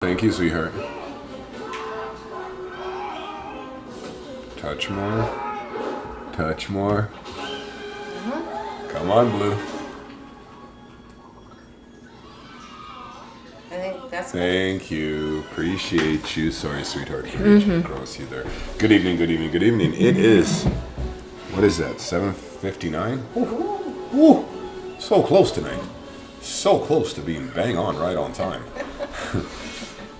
Thank you, sweetheart. Touch more. Touch more. Come on, Blue. I think that's Thank you. Appreciate you. Sorry, sweetheart, for reaching across you there. Good evening, good evening, good evening. It is, what is that, 7:59? Ooh, so close tonight. So close to being bang on, right on time.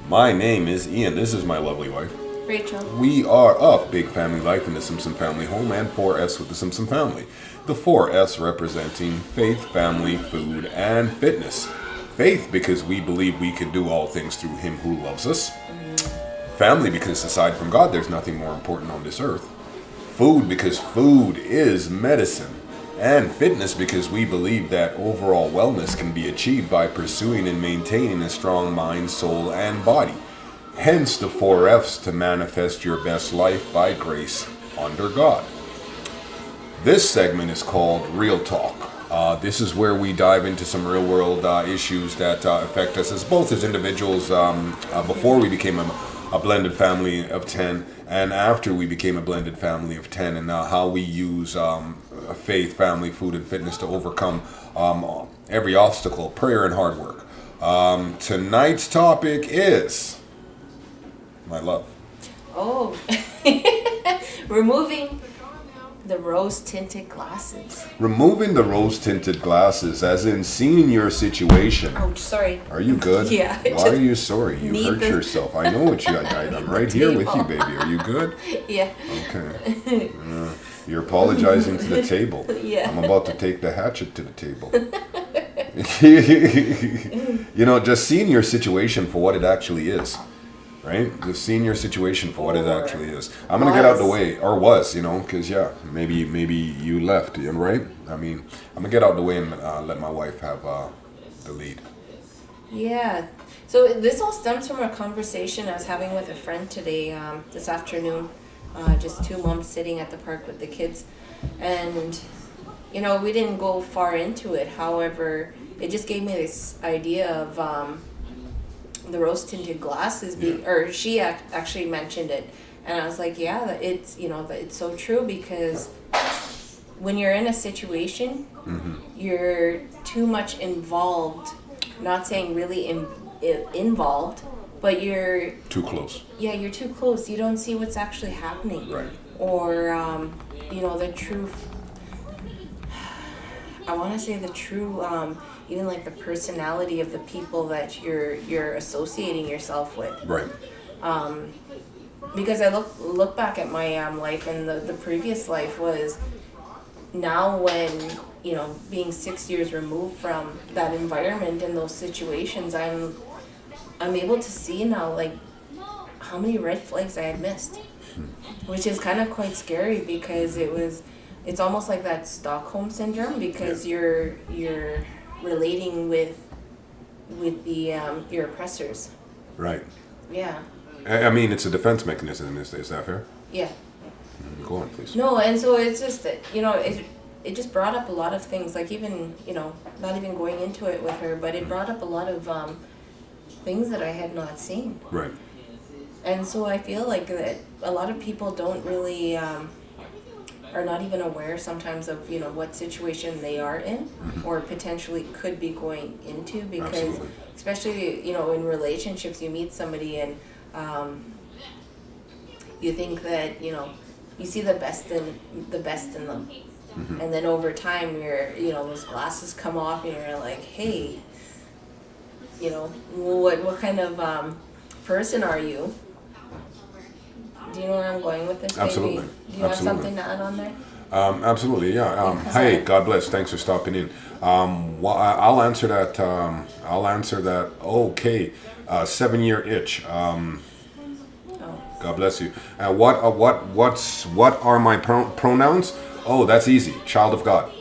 My name is Ian. This is my lovely wife. Rachel. We are of Big Family Life in the Simpson Family Home and 4S with the Simpson Family. The 4S representing faith, family, food, and fitness. Faith because we believe we can do all things through Him who loves us. Family because aside from God there's nothing more important on this earth. Food because food is medicine. And fitness because we believe that overall wellness can be achieved by pursuing and maintaining a strong mind, soul, and body. Hence the 4Fs to manifest your best life by grace under God. This segment is called Real Talk. This is where we dive into some real world issues that affect us as both as individuals before we became a blended family of 10 and after we became a blended family of 10 and how we use faith, family, food, and fitness to overcome every obstacle, prayer, and hard work. Tonight's topic is my love. Oh, removing the rose-tinted glasses. Removing the rose-tinted glasses, as in seeing your situation. Oh, sorry. Are you good? Yeah. Why are you sorry? You need hurt the- yourself. I know what you. I'm right here with you, baby. Are you good? Yeah. Okay. You're apologizing to the table. Yeah. I'm about to take the hatchet to the table. Just seeing your situation for what it actually is. Right? Just seeing your situation for what it actually is. I'm going to get out of the way, or was, because, maybe you left, right? I mean, I'm going to get out of the way and let my wife have the lead. Yeah. So this all stems from a conversation I was having with a friend today, this afternoon. Just two moms sitting at the park with the kids. And, we didn't go far into it. However, it just gave me this idea of the rose-tinted glasses. Or she actually mentioned it. And I was like, yeah, it's, it's so true because when you're in a situation, you're too much involved. Not saying really involved, but you're Too close. Yeah, you're too close. You don't see what's actually happening. Right. Or, the true, I want to say the true, even like the personality of the people that you're associating yourself with. Right. Because I look back at my life, and the previous life was now when, being 6 years removed from that environment and those situations, I'm able to see now, like, how many red flags I had missed, which is kind of quite scary because it's almost like that Stockholm syndrome because you're relating with the your oppressors. Right. Yeah. I mean, it's a defense mechanism. Is that fair? Yeah. Go on, please. No, and so it's just that, it just brought up a lot of things, like even, not even going into it with her, but it brought up a lot of things that I had not seen. Right. And so I feel like that a lot of people don't really, are not even aware sometimes of, what situation they are in or potentially could be going into because Absolutely. especially, in relationships, you meet somebody and you think that, you see the best in them. And then over time those glasses come off and you're like, hey, what kind of person are you? Do you know where I'm going with this? Absolutely. Maybe? Do you have something to add on there? Absolutely, yeah. Hi, God bless. Thanks for stopping in. I'll answer that. Okay, 7-year itch. God bless you. What are my pronouns? Oh, that's easy. Child of God.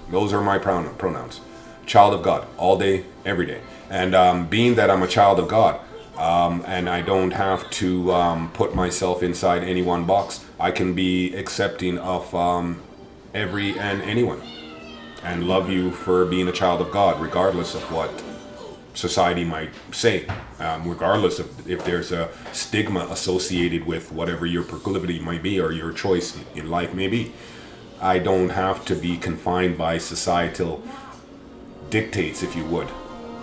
Those are my pronouns. Child of God, all day, every day. And being that I'm a child of God, and I don't have to put myself inside any one box, I can be accepting of every and anyone, and love you for being a child of God, regardless of what society might say, regardless of if there's a stigma associated with whatever your proclivity might be or your choice in life may be. I don't have to be confined by societal dictates, if you would,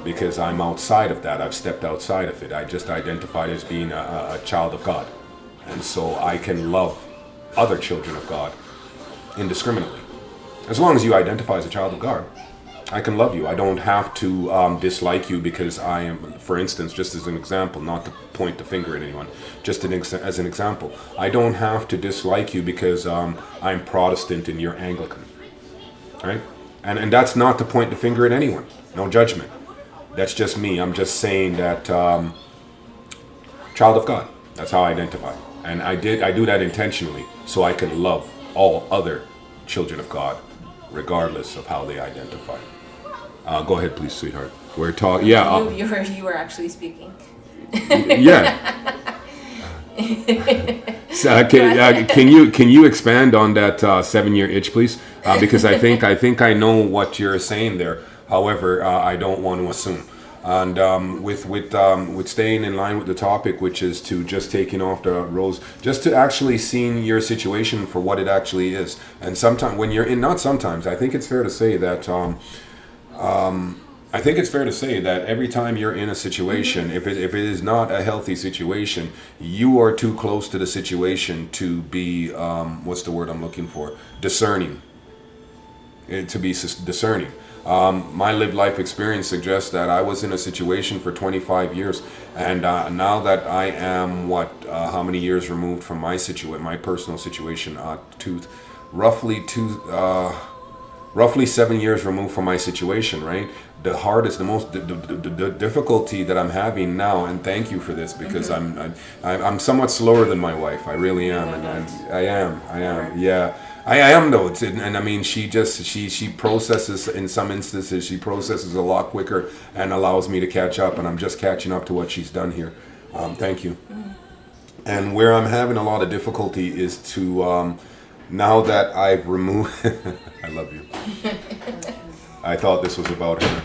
because I'm outside of that. I've stepped outside of it. I just identified as being a child of God. And so I can love other children of God indiscriminately. As long as you identify as a child of God, I can love you. I don't have to dislike you because I am, for instance, just as an example, not to point the finger at anyone, just as an example, I don't have to dislike you because I'm Protestant and you're Anglican, right? And that's not to point the finger at anyone. No judgment. That's just me. I'm just saying that child of God. That's how I identify. And I do that intentionally so I can love all other children of God, regardless of how they identify. Go ahead, please, sweetheart. We're talking. Yeah. You were actually speaking. Yeah. So, can you expand on that 7-year itch, please? Because I think I know what you're saying there. However, I don't want to assume. And with staying in line with the topic, which is to just taking off the rose, just to actually seeing your situation for what it actually is. And sometimes when you're in, not sometimes, I think it's fair to say that. I think it's fair to say that every time you're in a situation, if it is not a healthy situation, you are too close to the situation to be, what's the word I'm looking for? Discerning. To be discerning. My lived life experience suggests that I was in a situation for 25 years, and now that I am how many years removed from my personal situation, roughly 7 years removed from my situation, right? The difficulty that I'm having now, and thank you for this, because I'm somewhat slower than my wife. I really am, and I am, yeah. I am though, and I mean, she processes, in some instances, she processes a lot quicker and allows me to catch up, and I'm just catching up to what she's done here. Thank you. And where I'm having a lot of difficulty is to, now that I've removed, I love you. I thought this was about her.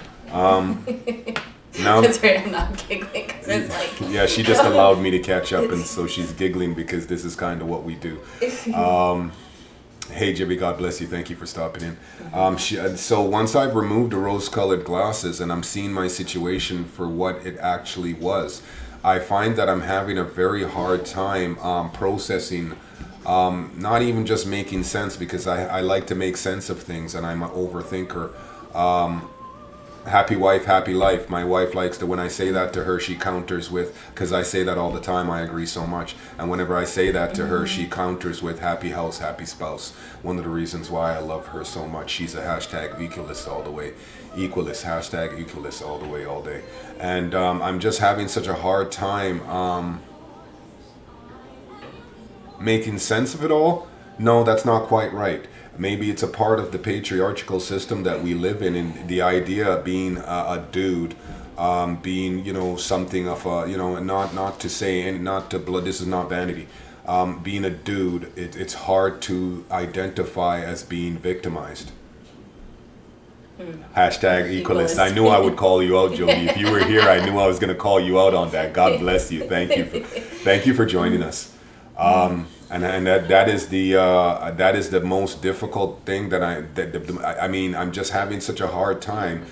Now, that's right, I'm not giggling because it's like... Yeah, she just allowed me to catch up, and so she's giggling because this is kind of what we do. Hey, Jibby, God bless you. Thank you for stopping in. So once I've removed the rose-colored glasses and I'm seeing my situation for what it actually was, I find that I'm having a very hard time processing, not even just making sense, because I like to make sense of things and I'm an overthinker. Happy wife, happy life. My wife likes to, when I say that to her, she counters with, because I say that all the time, I agree so much. And whenever I say that to her, she counters with happy house, happy spouse. One of the reasons why I love her so much. She's a hashtag equalist all the way. Equalist, hashtag equalist all the way, all day. And I'm just having such a hard time making sense of it all. No, that's not quite right. Maybe it's a part of the patriarchal system that we live in, and the idea of being a dude, being, something of a, not to say, and not to blood, this is not vanity, being a dude, it's hard to identify as being victimized. Hashtag equalist. I knew I would call you out, Jody. If you were here, I knew I was going to call you out on that. God bless you. Thank you for joining us. And that is the most difficult thing I'm just having such a hard time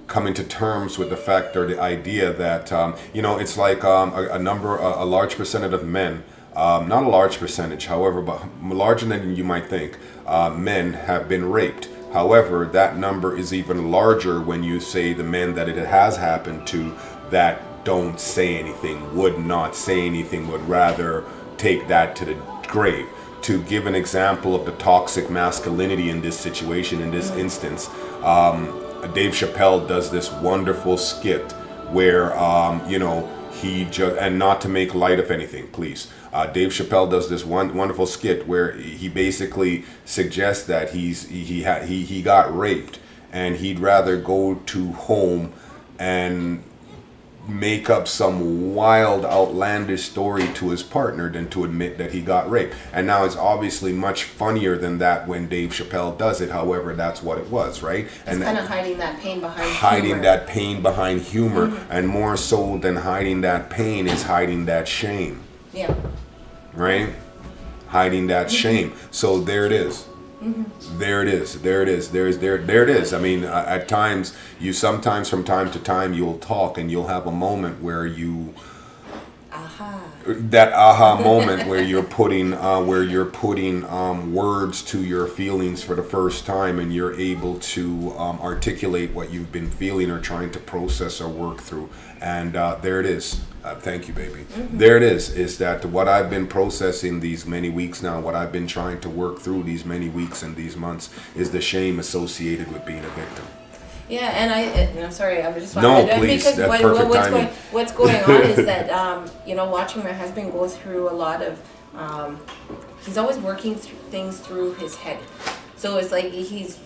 coming to terms with the fact or the idea that it's like a large percentage of men, not a large percentage, however, but larger than you might think, men have been raped. However, that number is even larger when you say the men that it has happened to that don't say anything, would not say anything, would rather take that to the grave. To give an example of the toxic masculinity in this situation, in this instance, Dave Chappelle does this wonderful skit where he just, and not to make light of anything, please, Dave Chappelle does this wonderful skit where he basically suggests that he got raped and he'd rather go to home and make up some wild, outlandish story to his partner than to admit that he got raped. And now it's obviously much funnier than that when Dave Chappelle does it. However, that's what it was, right? And kind of hiding that pain behind hiding humor. that pain behind humor, and more so than hiding that pain is hiding that shame. Yeah. Right? Hiding that shame. So there it is. There it is. There it is. There it is. I mean, at times, sometimes from time to time, you'll talk and you'll have a moment where that aha moment where you're putting words to your feelings for the first time, and you're able to articulate what you've been feeling or trying to process or work through. And there it is. Thank you, baby. There it is that what I've been processing these many weeks now, what I've been trying to work through these many weeks and these months, is the shame associated with being a victim. Yeah, and I'm sorry, I'm just please, because that's perfect timing. what's going on is that watching my husband go through a lot of he's always working things through his head. So it's like he's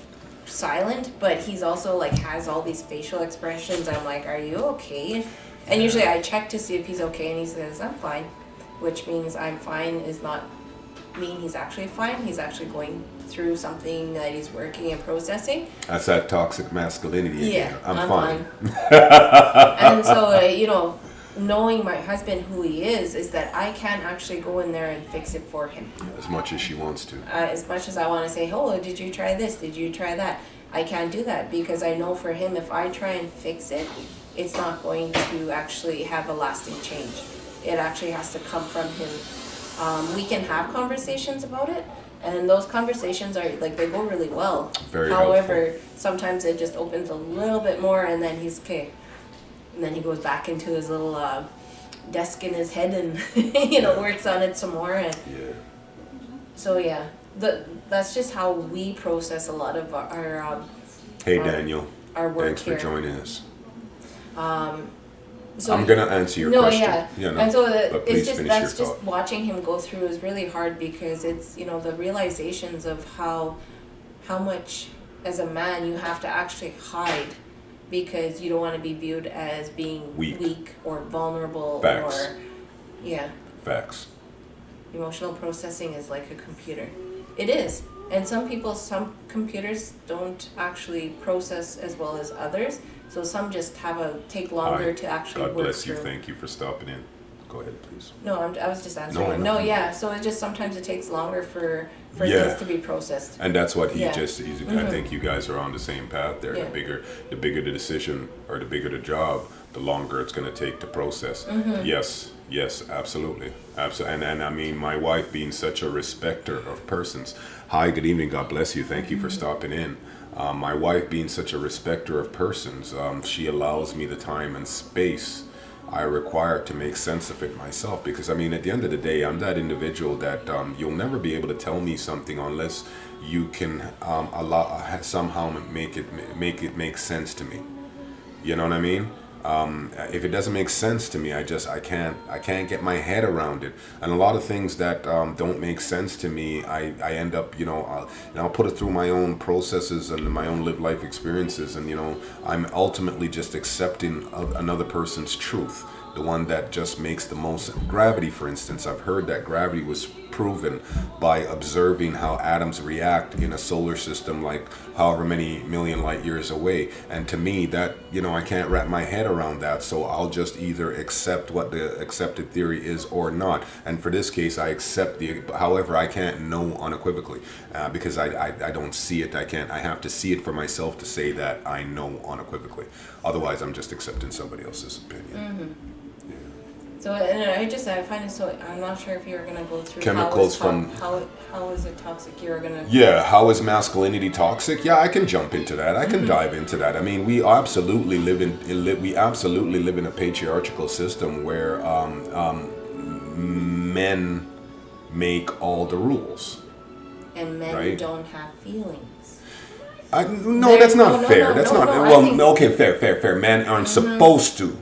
silent, but he's also like has all these facial expressions. I'm like, are you okay? And usually I check to see if he's okay, and he says, I'm fine, which means I'm fine is not mean he's actually fine. He's actually going through something that he's working and processing. That's that toxic masculinity again. Yeah, I'm fine. And so, knowing my husband who he is that I can't actually go in there and fix it for him. As much as she wants to. As much as I want to say, oh, did you try this? Did you try that? I can't do that because I know for him, if I try and fix it, it's not going to actually have a lasting change. It actually has to come from him. We can have conversations about it, and those conversations are like they go really well. Very However, helpful. Sometimes it just opens a little bit more, and then he's okay. And then he goes back into his little desk in his head and works on it some more. And so that's just how we process a lot of our hey Daniel, our work thanks here. for joining us. So I'm gonna answer your question. And so it's just watching him go through is really hard because it's the realizations of how much as a man you have to actually hide because you don't want to be viewed as being weak or vulnerable. Facts. Or Facts. Emotional processing is like a computer. It is. And some computers don't actually process as well as others. So some just take longer to actually work through. God bless you. Thank you for stopping in. Go ahead, please. No, I was just answering. So it just sometimes it takes longer for things to be processed. And that's what I think you guys are on the same path there. Yeah. The bigger the decision or the bigger the job, the longer it's going to take to process. Yes, absolutely. And I mean, my wife being such a respecter of persons. Hi, good evening. God bless you. Thank you for stopping in. My wife being such a respecter of persons, she allows me the time and space I require to make sense of it myself. Because I mean, at the end of the day, I'm that individual that you'll never be able to tell me something unless you can somehow make it make sense to me. You know what I mean? If it doesn't make sense to me, I can't get my head around it. And a lot of things that don't make sense to me, I end up, I'll put it through my own processes and my own lived life experiences. And, I'm ultimately just accepting another person's truth, the one that just makes the most. Gravity, for instance, I've heard that gravity was proven by observing how atoms react in a solar system like however many million light years away. And to me, that, I can't wrap my head around that, so I'll just either accept what the accepted theory is or not. And for this case, I accept however, I can't know unequivocally because I don't see it. I have to see it for myself to say that I know unequivocally. Otherwise, I'm just accepting somebody else's opinion. So, and I find it so, I'm not sure if you're going to go through chemicals how is it toxic you're going to... Yeah, how is masculinity toxic? Yeah, I can jump into that. I can dive into that. I mean, we absolutely live in a patriarchal system where men make all the rules. And men don't have feelings. That's not fair. Fair. Men aren't supposed to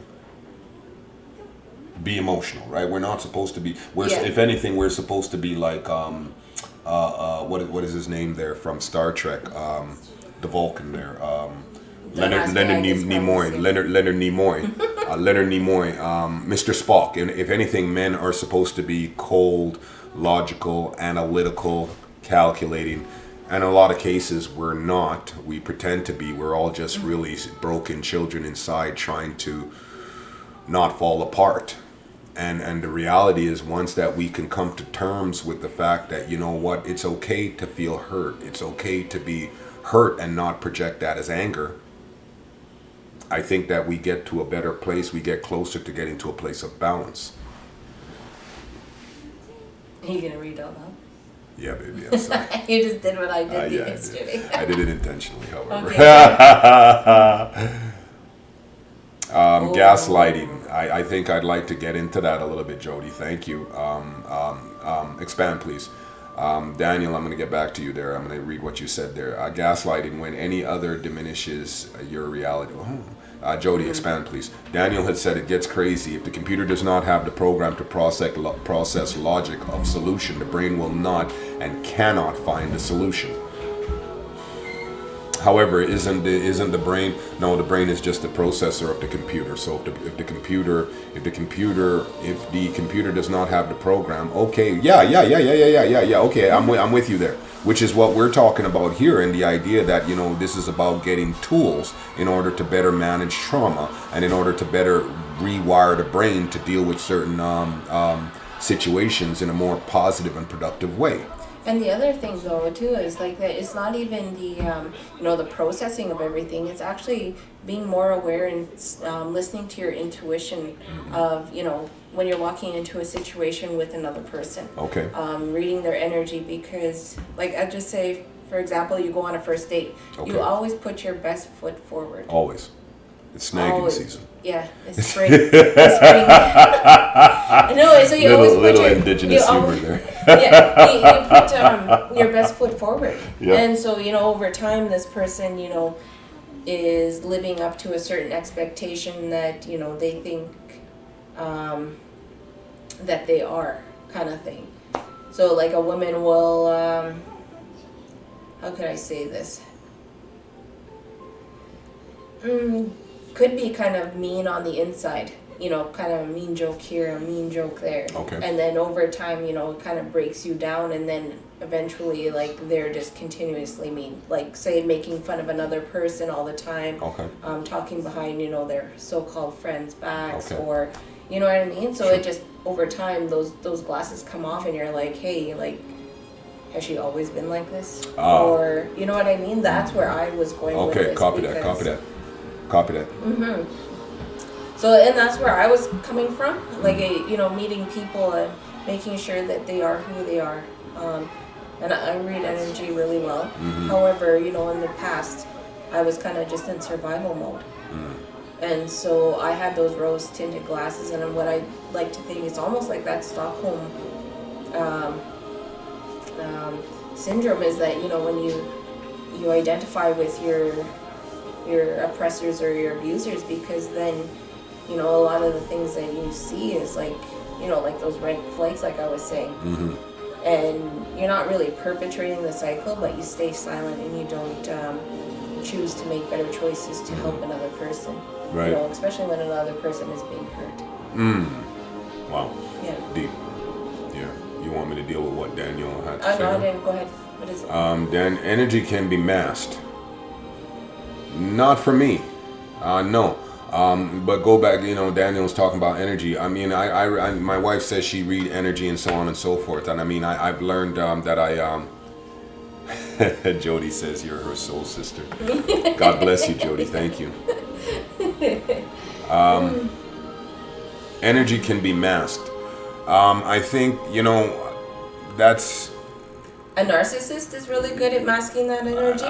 be emotional, right? We're not supposed to be. If anything, we're supposed to be like what is his name there from Star Trek? The Vulcan there. Leonard Nimoy. Leonard Nimoy, Mr. Spock. And if anything, men are supposed to be cold, logical, analytical, calculating. And in a lot of cases, we're not. We pretend to be. We're all just really broken children inside trying to not fall apart. And the reality is, once that we can come to terms with the fact that, you know what, it's okay to feel hurt. It's okay to be hurt and not project that as anger. I think that we get to a better place. We get closer to getting to a place of balance. Are you going to read all that? Yeah, baby. I'm sorry. You just did what I did Yeah, yesterday. I did it intentionally, however. Okay. Gaslighting. I think I'd like to get into that a little bit, Jody. Thank you. Expand, please. Daniel, I'm going to get back to you there. I'm going to read what you said there. Gaslighting, when any other diminishes your reality. Jody, expand, please. Daniel had said it gets crazy. If the computer does not have the program to process logic of solution, the brain will not and cannot find the solution. However, isn't the brain? No, the brain is just the processor of the computer. So if the computer does not have the program, okay, yeah. Okay, I'm with you there. Which is what we're talking about here, and the idea that, you know, this is about getting tools in order to better manage trauma and in order to better rewire the brain to deal with certain situations in a more positive and productive way. And the other thing, though, too, is like that it's not even the, the processing of everything. It's actually being more aware and listening to your intuition of, when you're walking into a situation with another person. Okay. Reading their energy, because, like, I just say, for example, you go on a first date. Okay. You always put your best foot forward. Always. It's snagging season. Yeah, it's spring. It's spring. No, so you always put your indigenous humor there. Yeah, you put your best foot forward. Yep. And so, over time, this person, is living up to a certain expectation that, they think that they are, kind of thing. So, like, a woman will, how could I say this? Could be kind of mean on the inside, kind of a mean joke here, a mean joke there. Okay. And then over time, it kind of breaks you down, and then eventually, like, they're just continuously mean. Like, say, making fun of another person all the time. Okay. Talking behind, their so-called friends' backs, okay. Or, you know what I mean? So sure. It just, over time, those glasses come off, and you're like, hey, like, has she always been like this? Or, you know what I mean? That's where I was going with this. Okay, copy that. Mm-hmm. So, and that's where I was coming from, like, meeting people and making sure that they are who they are. And I read energy really well. Mm-hmm. However, in the past, I was kind of just in survival mode. And so I had those rose tinted glasses, and what I like to think is almost like that Stockholm syndrome is that, when you identify with your oppressors or your abusers, because then, a lot of the things that you see is like, like those red flags, like I was saying. Mm-hmm. And you're not really perpetrating the cycle, but you stay silent and you don't choose to make better choices to help another person. Right. Especially when another person is being hurt. Wow. Yeah. Deep. Yeah. You want me to deal with what Daniel had to say? No, I didn't. Go ahead. What is it? Dan, energy can be masked. Not for me. No. But go back, Daniel was talking about energy. I mean, I my wife says she read energy and so on and so forth. And I mean, I've learned that Jody says you're her soul sister. God bless you, Jody. Thank you. Energy can be masked. I think, that's... A narcissist is really good at masking that energy?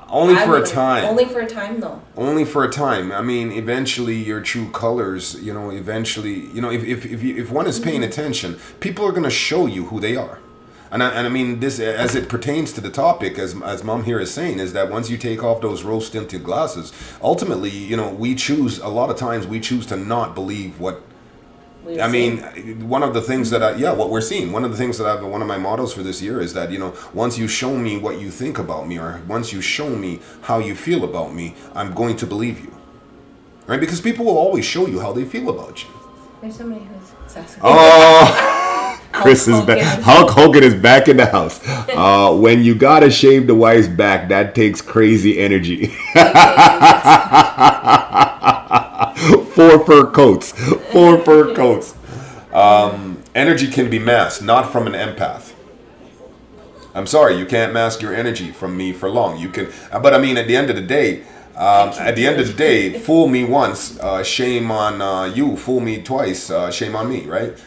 Only for a time. Only for a time, though. Only for a time. I mean, eventually your true colors, if one is paying attention, people are going to show you who they are. And I mean, this, as it pertains to the topic, as Mom here is saying, is that once you take off those rose-tinted glasses, ultimately, we choose to not believe what... I mean, one of the things that what we're seeing, one of the things that one of my mottos for this year is that, once you show me what you think about me, or once you show me how you feel about me, I'm going to believe you. right? Because people will always show you how they feel about you. There's somebody who's asking. Oh, Chris is back. Hulk Hogan is back in the house. When you gotta shave the wife's back, that takes crazy energy. 4 fur coats. 4 fur coats. Energy can be masked, not from an empath. I'm sorry, you can't mask your energy from me for long. You can, but I mean, at the end of the day, fool me once, shame on you. Fool me twice, shame on me, right?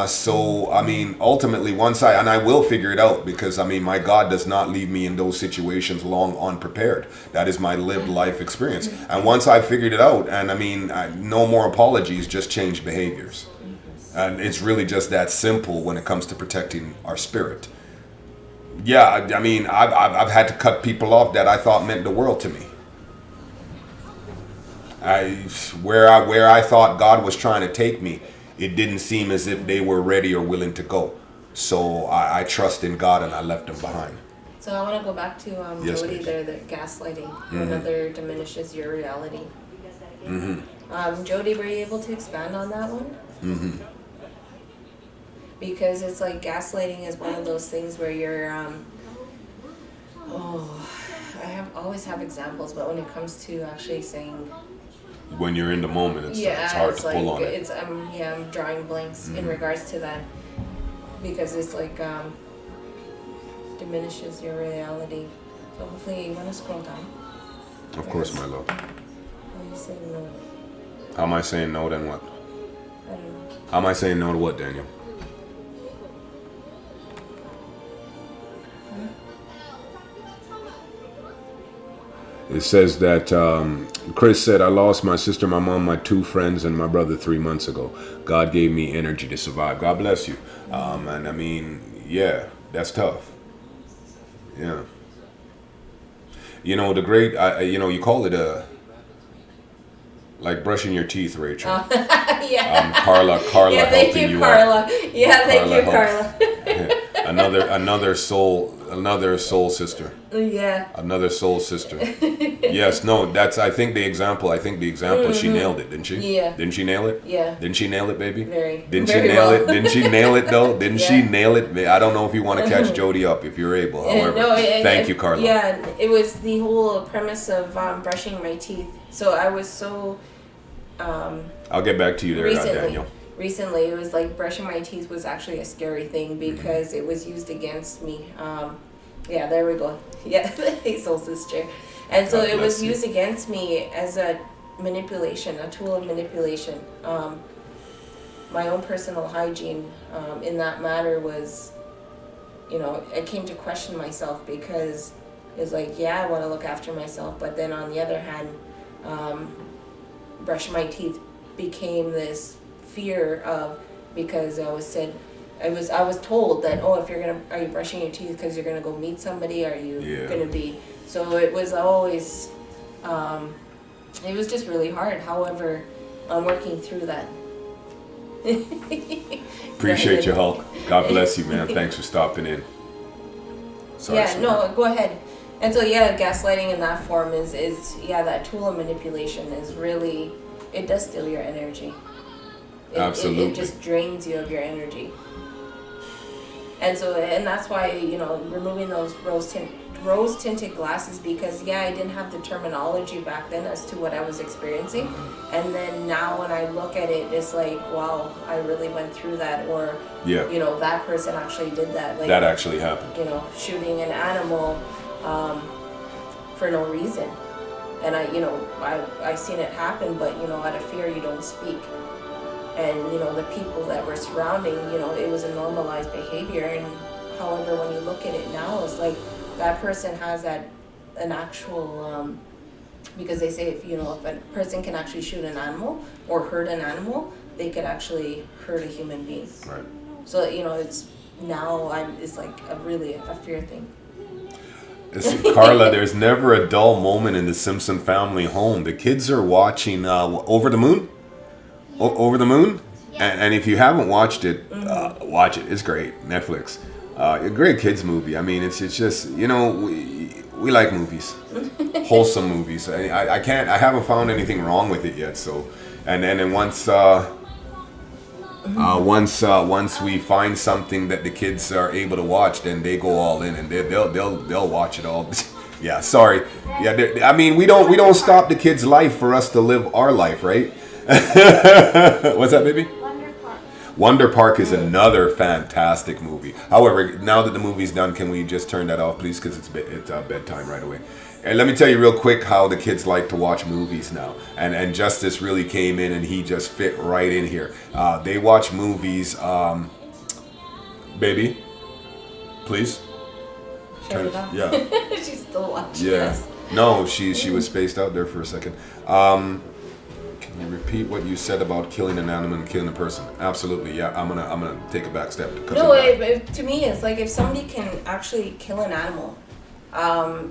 So, I mean, ultimately, I will figure it out, because, I mean, my God does not leave me in those situations long unprepared. That is my lived life experience. And once I figured it out, and I mean, no more apologies, just change behaviors. And it's really just that simple when it comes to protecting our spirit. Yeah, I mean, I've had to cut people off that I thought meant the world to me. Where I thought God was trying to take me, it didn't seem as if they were ready or willing to go. So I trust in God, and I left them behind. So I want to go back to Yes, Jody please. there, the gaslighting. Another diminishes your reality. Jody, were you able to expand on that one? Because it's like gaslighting is one of those things where you're, always have examples, but when it comes to actually saying, When you're in the moment, it's hard to pull on it. I'm drawing blanks in regards to that, because it's like diminishes your reality. So hopefully you want to scroll down. Of course, my love. How you say no? How am I saying no, then what? I don't know. How am I saying no to what, Daniel? It says that Chris said, I lost my sister, my mom, my 2 friends, and my brother 3 months ago. God gave me energy to survive. God bless you. And I mean, yeah, that's tough. Yeah. You know, the great, you call it like brushing your teeth, Rachel. Yeah. Carla Yeah, thank helping you, you Carla. out. Yeah, thank you, Carla Carla. another soul sister. Yeah. Another soul sister. Yes, no, I think the example, she nailed it, didn't she? Yeah. Didn't she nail it? Yeah. Didn't she nail it, baby? Very. Didn't Very she nail well. it? Didn't she nail it, though? Didn't she Yeah. nail it? I don't know if you want to catch Jody up, if you're able, however. Thank you, Carla. Yeah, it was the whole premise of brushing my teeth. So I was so... I'll get back to you there, Daniel. Recently, it was like brushing my teeth was actually a scary thing because it was used against me. Yeah, there we go. Yeah, hey, soul sister. And so it was used against me as a manipulation, a tool of manipulation. My own personal hygiene in that matter was, I came to question myself because it's like, yeah, I want to look after myself, but then on the other hand, brushing my teeth became this fear of, because I was told that, oh, are you brushing your teeth because you're gonna go meet somebody? Are you gonna be? So it was always, it was just really hard. However, I'm working through that. Appreciate you, Hulk. God bless you, man. Thanks for stopping in. Sorry, no, go ahead. And so gaslighting in that form is that tool of manipulation is really, it does steal your energy. Absolutely. It just drains you of your energy. And so, and that's why, removing those rose tinted glasses, because I didn't have the terminology back then as to what I was experiencing. And then now when I look at it, it's like, wow, I really went through that, or, that person actually did that. Like, that actually happened. Shooting an animal for no reason. And I seen it happen, but out of fear you don't speak. And the people that were surrounding, it was a normalized behavior. And however, when you look at it now, it's like that person has an actual because they say if a person can actually shoot an animal or hurt an animal, they could actually hurt a human being. Right. So it's now it's like a fear thing. Carla, there's never a dull moment in the Simpson family home. The kids are watching Over the Moon. Over the Moon? Yeah. And if you haven't watched it, watch it. It's great. Netflix. A great kids movie. I mean, it's just, we like movies. wholesome movies. I can't. I haven't found anything wrong with it yet. So, and then once we find something that the kids are able to watch, then they go all in and they'll watch it all. Yeah, sorry. Yeah, I mean we don't stop the kids' life for us to live our life, right? What's that, baby? Wonder Park is another fantastic movie. However, now that the movie's done, can we just turn that off, please? Because it's bedtime right away. And let me tell you real quick how the kids like to watch movies now. And Justice really came in and he just fit right in here. They watch movies. Baby, please. Shut it off. Yeah. She's still watching. Yeah. Us. No, she was spaced out there for a second. Can you repeat what you said about killing an animal and killing a person? Absolutely. Yeah, I'm gonna take a back step. No, to me, it's like if somebody can actually kill an animal,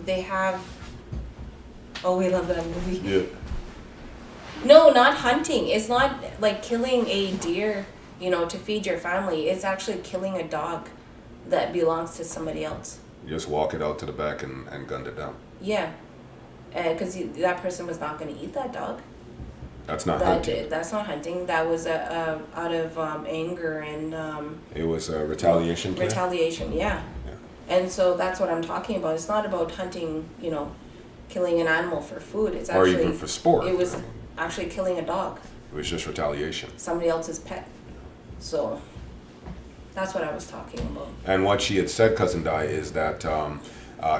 they have. Oh, we love that movie. Yeah. No, not hunting. It's not like killing a deer, to feed your family. It's actually killing a dog that belongs to somebody else. You just walk it out to the back and gunned it down. Yeah, because that person was not going to eat that dog. That's not hunting. That's not hunting. That was out of anger and. It was a retaliation plan? Retaliation, yeah. And so that's what I'm talking about. It's not about hunting, killing an animal for food. It's actually, or even for sport. It was actually killing a dog. It was just retaliation. Somebody else's pet. So that's what I was talking about. And what she had said, Cousin Di, is that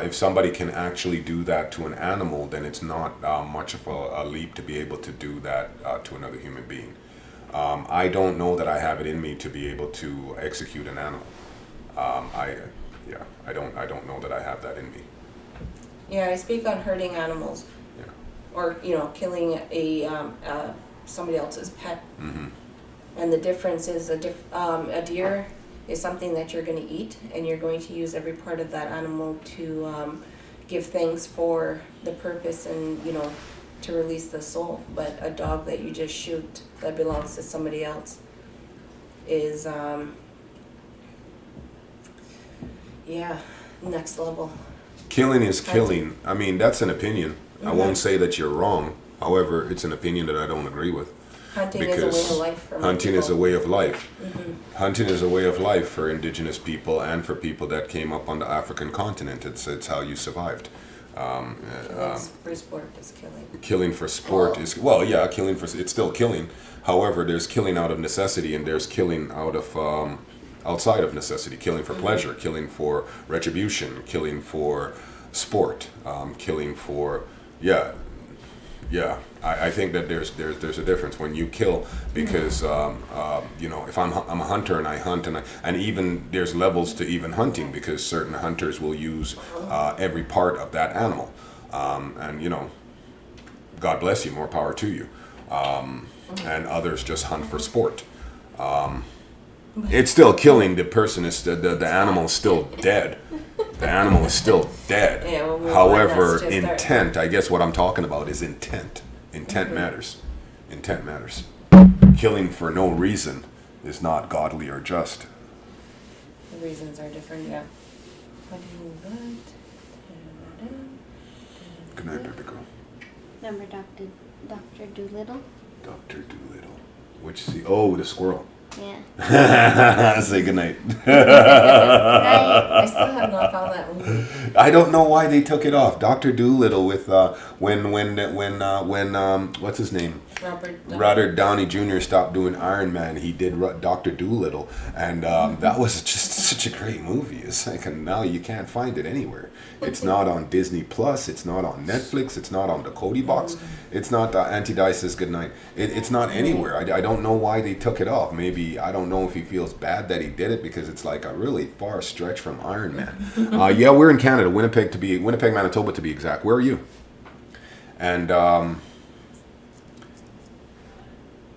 if somebody can actually do that to an animal, then it's not much of a leap to be able to do that to another human being. I don't know that I have it in me to be able to execute an animal. I don't know that I have that in me. Yeah, I speak on hurting animals. Yeah. Or killing a somebody else's pet. Mm-hmm. And the difference is a deer is something that you're going to eat, and you're going to use every part of that animal to give thanks for the purpose and to release the soul. But a dog that you just shoot that belongs to somebody else is next level. Killing is killing. I mean, that's an opinion. Mm-hmm. I won't say that you're wrong. However, it's an opinion that I don't agree with. Hunting is a way of life for hunting people. Is a way of life. Mm-hmm. Hunting is a way of life for indigenous people and for people that came up on the African continent. It's how you survived. For sport is killing. Killing for sport is killing for it's still killing. However, there's killing out of necessity and there's killing out of outside of necessity. Killing for pleasure, killing for retribution, killing for sport, killing for I think that there's a difference when you kill because if I'm a hunter and I hunt and even there's levels to even hunting because certain hunters will use every part of that animal and God bless you, more power to you, and others just hunt for sport. It's still killing. The person is the animal is still dead. The animal is still dead. Yeah, however, intent, I guess what I'm talking about is intent. Intent matters. Intent matters. Killing for no reason is not godly or just. The reasons are different, yeah. Good night, baby girl. Remember Dr. Doolittle? Dr. Doolittle. Which is the squirrel. Yeah. Say goodnight. I still have not found that movie. I don't know why they took it off. Dr. Doolittle with when what's his name? Robert Downey Jr. stopped doing Iron Man. He did Dr. Doolittle, and that was just such a great movie. It's like, and now you can't find it anywhere. It's not on Disney Plus. It's not on Netflix. It's not on the Cody box. It's not Anti-Dice says goodnight. It's not anywhere. I don't know why they took it off. Maybe I don't know if he feels bad that he did it because it's like a really far stretch from Iron Man. We're in Canada, Winnipeg, Manitoba to be exact. Where are you? And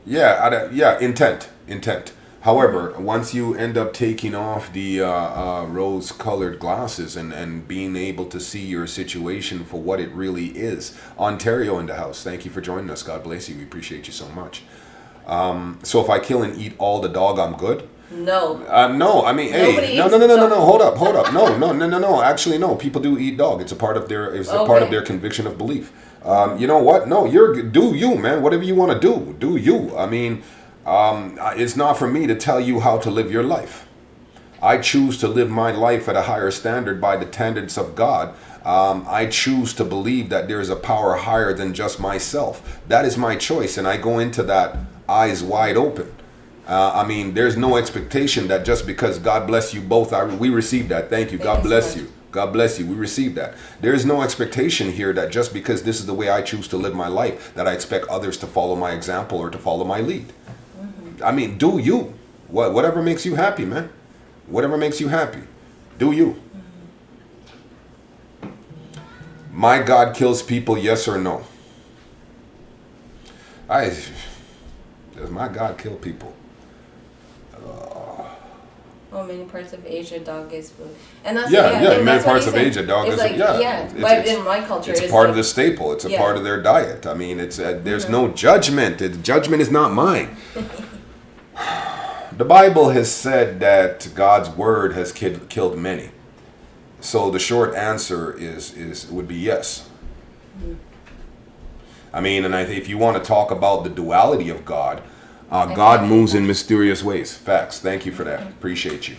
intent. However, once you end up taking off the rose-colored glasses and being able to see your situation for what it really is, Ontario in the house, thank you for joining us. God bless you. We appreciate you so much. So if I kill and eat all the dog, I'm good. No. No, I mean, Nobody hey, no, eats no, no, no, no, dog. no, hold up, no. Actually, no, people do eat dog. It's a part of their, conviction of belief. You know what? No, do you, man. Whatever you want to do you. I mean, it's not for me to tell you how to live your life. I choose to live my life at a higher standard by the standards of God. I choose to believe that there is a power higher than just myself. That is my choice, and I go into that eyes wide open. I mean, there's no expectation that just because God bless you both, we received that. Thank you. God bless you. God bless you. We received that. There is no expectation here that just because this is the way I choose to live my life, that I expect others to follow my example or to follow my lead. I mean, do you. Whatever makes you happy, man. Whatever makes you happy. Do you. My God kills people, yes or no? Does my God kill people? Well, many parts of Asia, dog is food, and that's in many parts of Asia, dog is like, but in my culture, it's part of the staple. It's a part of their diet. I mean, it's there's no judgment. Judgment is not mine. The Bible has said that God's word has killed many. So the short answer would be yes. I mean, and if you want to talk about the duality of God, God moves in mysterious ways. Facts. Thank you for that. Appreciate you.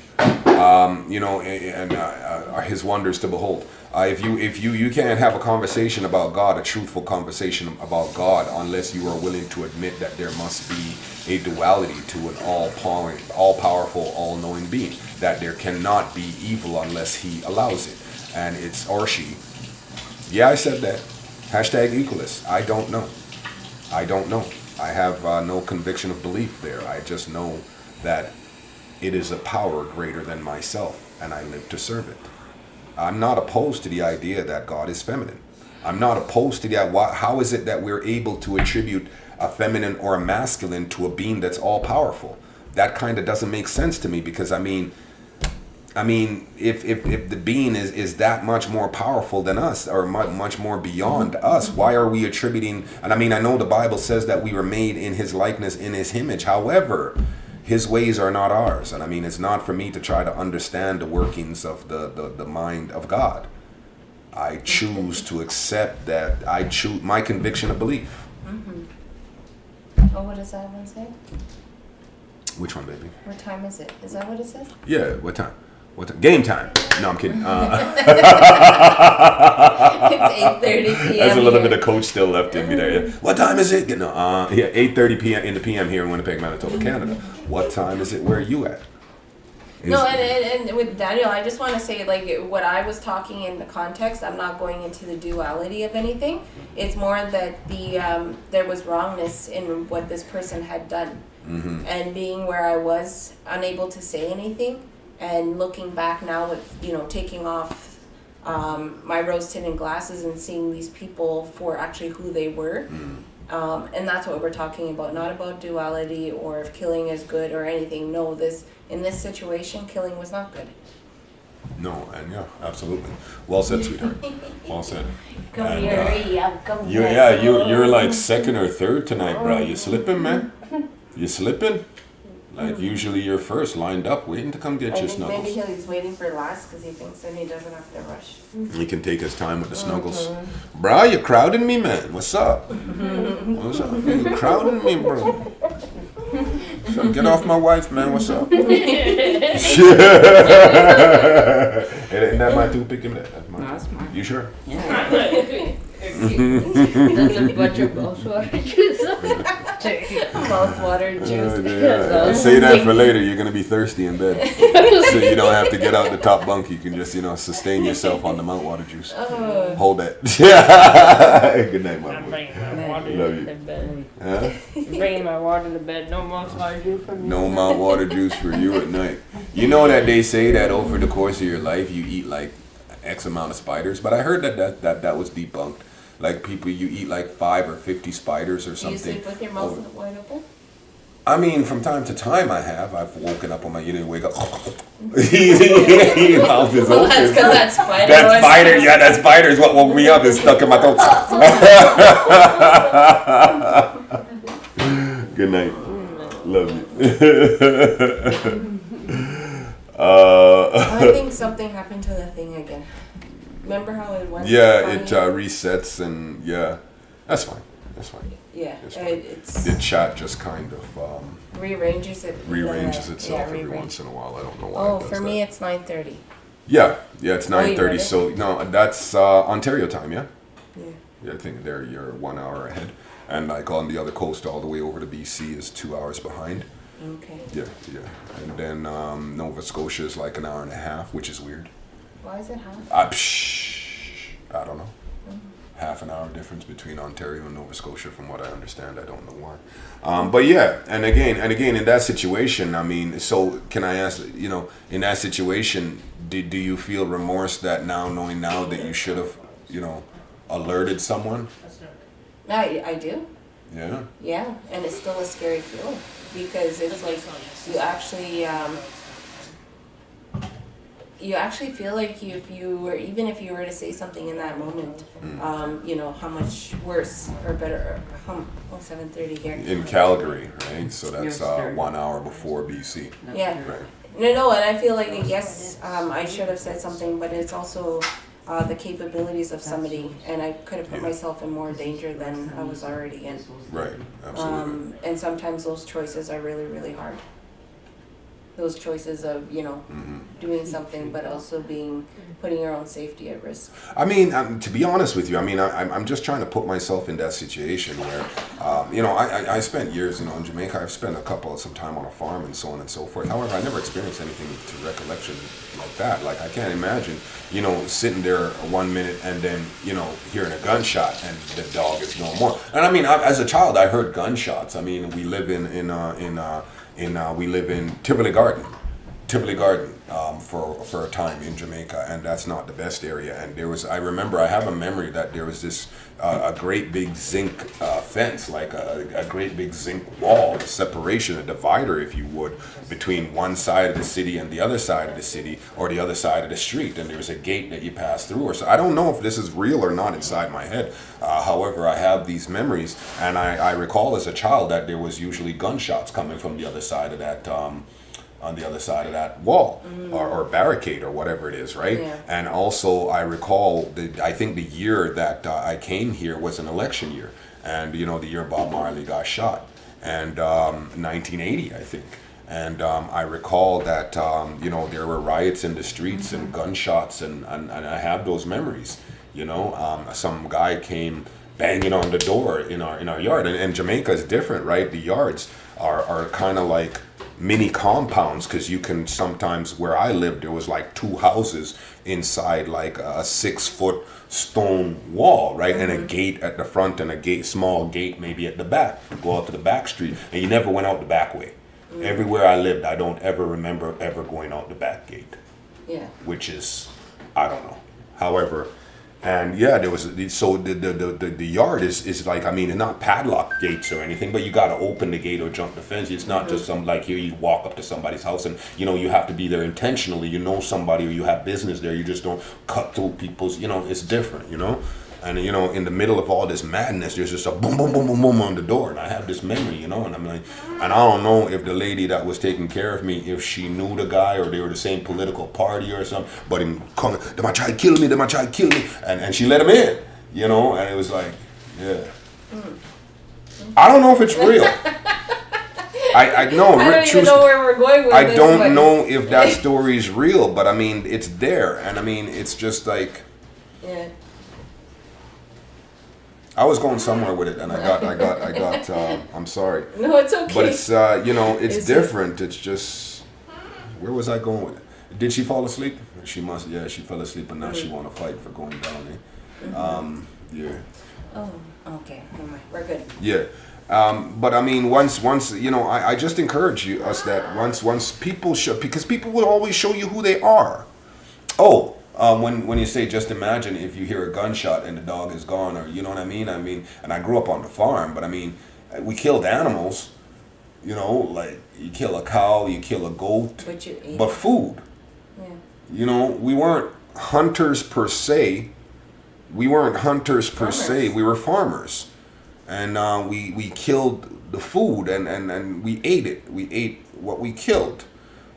His wonders to behold. If you can't have a conversation about God, a truthful conversation about God, unless you are willing to admit that there must be a duality to an all-powerful, all-knowing being. That there cannot be evil unless He allows it, and it's or she. Yeah, I said that. Hashtag equalist. I don't know. I have no conviction of belief there. I just know that it is a power greater than myself, and I live to serve it. I'm not opposed to the idea that God is feminine. I'm not opposed to that. How is it that we're able to attribute a feminine or a masculine to a being that's all powerful? That kind of doesn't make sense to me, because I mean, if the being is that much more powerful than us, or much more beyond us, why are we attributing? And I mean, I know the Bible says that we were made in His likeness, in His image. However, His ways are not ours. And I mean, it's not for me to try to understand the workings of the mind of God. I choose to accept that. I choose my conviction of belief. Oh, what does that one say? Which one, baby? What time is it? Is that what it says? Yeah, what time? Game time. No, I'm kidding. It's 8:30 p.m. There's a little here. bit of coach still left in me there. What time is it? 8:30 p.m. in the p.m. here in Winnipeg, Manitoba, Canada. What time is it where you at? No, and with Daniel, I just want to say, like, what I was talking in the context, I'm not going into the duality of anything. It's more that there was wrongness in what this person had done. And being where I was unable to say anything, and looking back now with, taking off my rose-tinted glasses and seeing these people for actually who they were. And that's what we're talking about, not about duality or if killing is good or anything. No, in this situation, killing was not good. No, and yeah, absolutely. Well said, sweetheart. Well said. Come here, come here. Yeah, you're like second or third tonight, bro. You slipping, man? You slipping? Like usually you're first, lined up, waiting to come get your snuggles. Maybe he's waiting for last because he thinks then he doesn't have to rush. He can take his time with the snuggles. Bro, you're crowding me, man. What's up? What's up? You're crowding me, bro. So get off my wife, man. What's up? Isn't that my toothpick? That's mine. That's mine. You sure? Yeah. That's a bunch of mouthwater juice. Mouthwater juice. Say that for later. You're gonna be thirsty in bed, so you don't have to get out the top bunk. You can just, sustain yourself on the mouthwater juice. Hold that. Good night, my I'm boy. bringing my water Love to you. bed. Huh? Bringing my water to bed. No mouthwater juice for me. No mouthwater juice for you at night. You know that they say that over the course of your life you eat like X amount of spiders, but I heard that was debunked. Like you eat like 5 or 50 spiders or Do something. you sleep with your mouth wide open? I mean, from time to time I've woken up on my, wake up. Mouth is Well, open. that's because that spider. That spider, that spider is what woke me up. It's stuck in my throat. Good night. Love you. I think something happened to the thing again. Remember how it went? Yeah, funny? it resets and yeah, that's fine. That's fine. Yeah, It's fine. it's The chat just kind of rearranges it. rearranges itself every rearrange. once in a while. I don't know why. Oh, it does for that. me it's 9:30. Yeah, it's Oh, you 9:30. read it? So no, that's Ontario time. Yeah. Yeah. Yeah, I think you're 1 hour ahead, and like on the other coast, all the way over to BC is 2 hours behind. Okay. Yeah, and then Nova Scotia is like an hour and a half, which is weird. Why is it half? I don't know. Half an hour difference between Ontario and Nova Scotia, from what I understand. I don't know why. But yeah, and again, in that situation, I mean, so can I ask, in that situation, do you feel remorse that knowing now that you should have, alerted someone? I do. Yeah. Yeah, and it's still a scary feeling because it's like you actually feel like if you were to say something in that moment, how much worse or better. 7:30 here. In Calgary, right? So that's 1 hour before BC. Yeah. Right. No, and I feel like yes, I should have said something, but it's also the capabilities of somebody, and I could have put myself in more danger than I was already in. Right. Absolutely. And sometimes those choices are really, really hard. Those choices of, doing something, but also putting your own safety at risk. I mean, to be honest with you, I mean, I'm just trying to put myself in that situation where, I spent years, in Jamaica. I've spent some time on a farm and so on and so forth. However, I never experienced anything to recollection like that. Like, I can't imagine, sitting there 1 minute and then, hearing a gunshot and the dog is no more. And I mean, as a child, I heard gunshots. I mean, we live we live in Tivoli Garden for a time in Jamaica, and that's not the best area. And I remember, I have a memory that there was this a great big zinc fence, like a great big zinc wall, a separation, a divider, if you would, between one side of the city and the other side of the city, or the other side of the street, and there was a gate that you pass through. Or so I don't know if this is real or not inside my head. However, I have these memories, and I recall as a child that there was usually gunshots coming from the other side of that. On the other side of that wall or barricade or whatever it is, right? Yeah. And also I recall I think the year that I came here was an election year, and the year Bob Marley got shot, and 1980 I think. And I recall that there were riots in the streets and gunshots, and I have those memories. Some guy came banging on the door in our yard, and Jamaica is different, right? The yards are kind of like mini compounds, because you can sometimes, where I lived, there was like two houses inside like a 6-foot stone wall, right? And a gate at the front and small gate maybe at the back. You go out to the back street, and you never went out the back way. Everywhere I lived, I don't ever remember ever going out the back gate. Yeah. Which is, I don't know. However, and yeah, there was, so the yard is like, I mean, it's not padlock gates or anything, but you got to open the gate or jump the fence. It's not just like here you walk up to somebody's house and, you have to be there intentionally. Somebody, or you have business there. You just don't cut through people's, it's different, And, in the middle of all this madness, there's just a boom, boom, boom, boom, boom on the door. And I have this memory, and I'm like, and I don't know if the lady that was taking care of me, if she knew the guy or they were the same political party or something, but him coming, they might try to kill me, and she let him in, and it was like, yeah. I don't know if it's real. I know. I don't even know where we're going with I this. don't know if that story is real, but I mean, it's there. And I mean, it's just like, Yeah. I was going somewhere with it, and I got. I'm sorry, No, it's okay. but it's it's It's different. It's just, where was I going with it? Did she fall asleep? She must. Yeah, she fell asleep, and now she want to fight for going down. Yeah. Oh, okay. Never mind. We're good. Yeah. But I mean, once I just encourage us that once people show, because people will always show you who they are. Oh. When you say, just imagine if you hear a gunshot and the dog is gone, or you know what I mean? I mean, and I grew up on the farm, but I mean, we killed animals, like you kill a cow, you kill a goat, But you ate. but food, Yeah. we weren't hunters per se. We were farmers. and we killed the food, and we ate it. We ate what we killed.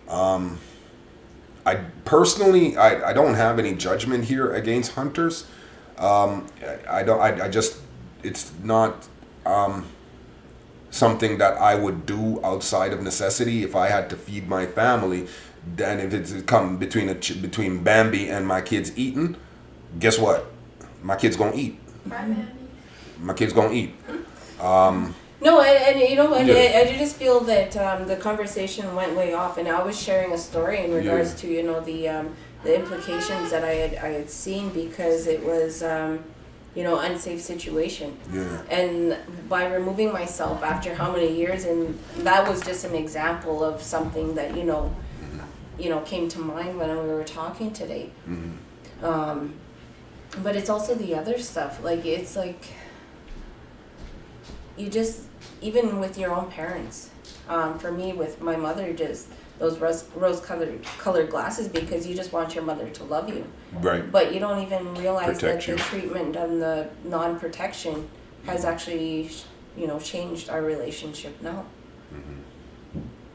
I personally, I don't have any judgment here against hunters. I don't. I just, it's not something that I would do outside of necessity. If I had to feed my family, then if it's come between Bambi and my kids eating, guess what? My kids gonna eat. My kids gonna eat. No, and you know what? Yeah. I just feel that the conversation went way off, and I was sharing a story in regards to the implications that I had seen, because it was unsafe situation. Yeah. And by removing myself after how many years, and that was just an example of something that came to mind when we were talking today. Mm-hmm. But it's also the other stuff. Like, it's like, you just, even with your own parents, for me, with my mother, just those rose-colored glasses, because you just want your mother to love you. Right. But you don't even realize Protect that you. the treatment and the non-protection has actually, changed our relationship now. Mm-hmm.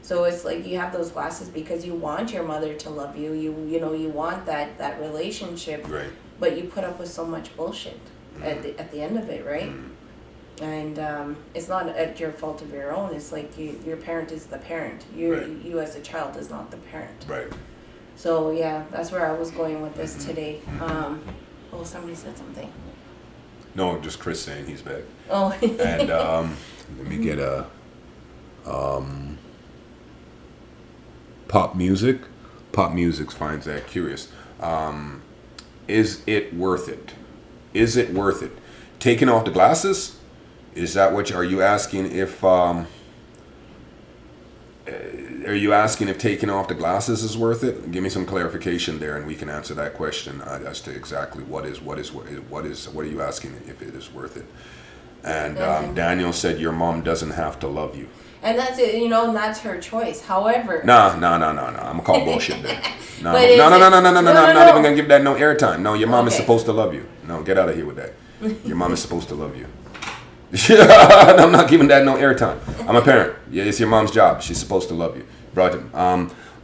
So it's like you have those glasses because you want your mother to love you. You want that relationship. Right. But you put up with so much bullshit Mm-hmm. at the end of it, right? Mm-hmm. And it's not at your fault of your own. It's like your parent is the parent. Right. You as a child is not the parent. Right. So yeah, that's where I was going with this Mm-hmm. today. Somebody said something. No, just Chris saying he's back. Oh. And let me get a pop music. Pop music finds that curious. Is it worth it? Is it worth it? Taking off the glasses? Is that what are you asking if are you asking if taking off the glasses is worth it? Give me some clarification there, and we can answer that question as to exactly what are you asking if it is worth it? And Daniel said your mom doesn't have to love you. And that's it, and that's her choice. However, No. I'm gonna call bullshit there. No, But is no. it- I'm not no. even gonna give that no airtime. No, your mom is Okay. supposed to love you. No, get out of here with that. Your mom is supposed to love you. I'm not giving that no airtime. I'm a parent. Yeah, it's your mom's job. She's supposed to love you.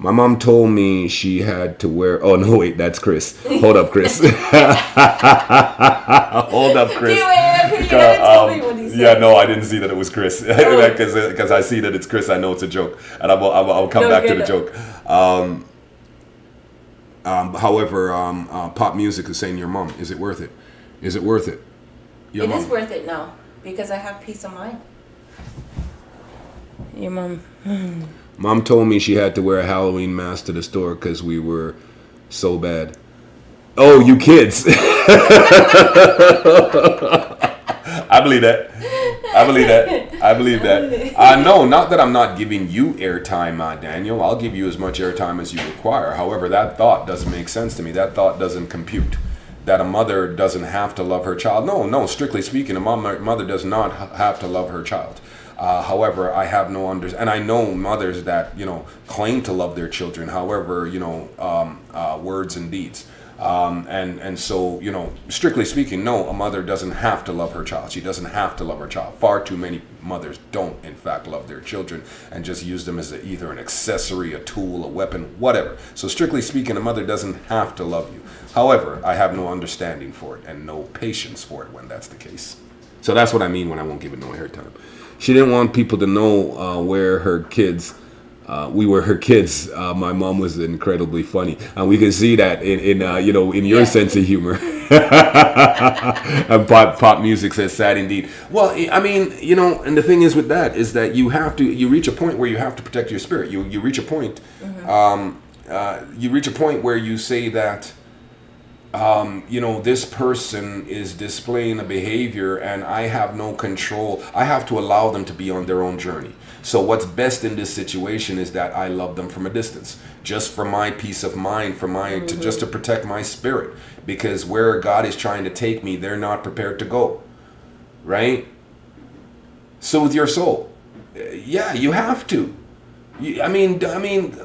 My mom told me she had to wear. Oh no, wait, that's Chris. Hold up, Chris. Hold up, Chris. You haven't told me what he said. Yeah, no, I didn't see that it was Chris because I see that it's Chris. I know it's a joke, and I'll come No, back to good. the joke. However, pop music is saying your mom. Is it worth it? Is it worth it? Your It mom. is worth it now because I have peace of mind. Your mom. Mom told me she had to wear a Halloween mask to the store because we were so bad. Oh, you kids. I believe that. No, not that I'm not giving you airtime, Daniel. I'll give you as much airtime as you require. However, that thought doesn't make sense to me. That thought doesn't compute. That a mother doesn't have to love her child. No, strictly speaking, a mother does not have to love her child. However, I have no and I know mothers that, claim to love their children. However, words and deeds. And so, strictly speaking, no, a mother doesn't have to love her child. She doesn't have to love her child. Far too many mothers don't, in fact, love their children and just use them as either an accessory, a tool, a weapon, whatever. So strictly speaking, a mother doesn't have to love you. However, I have no understanding for it and no patience for it when that's the case. So that's what I mean when I won't give it no airtime. She didn't want people to know where her kids. We were her kids. My mom was incredibly funny, and we can see that in your sense of humor. And pop music says sad indeed. Well, I mean, and the thing is with that is that you reach a point where you have to protect your spirit. You reach a point. You reach a point where you say that. This person is displaying a behavior and I have no control. I have to allow them to be on their own journey. So what's best in this situation is that I love them from a distance, just for my peace of mind, just to protect my spirit, because where God is trying to take me, they're not prepared to go. Right? So with your soul, yeah, you have to. I mean,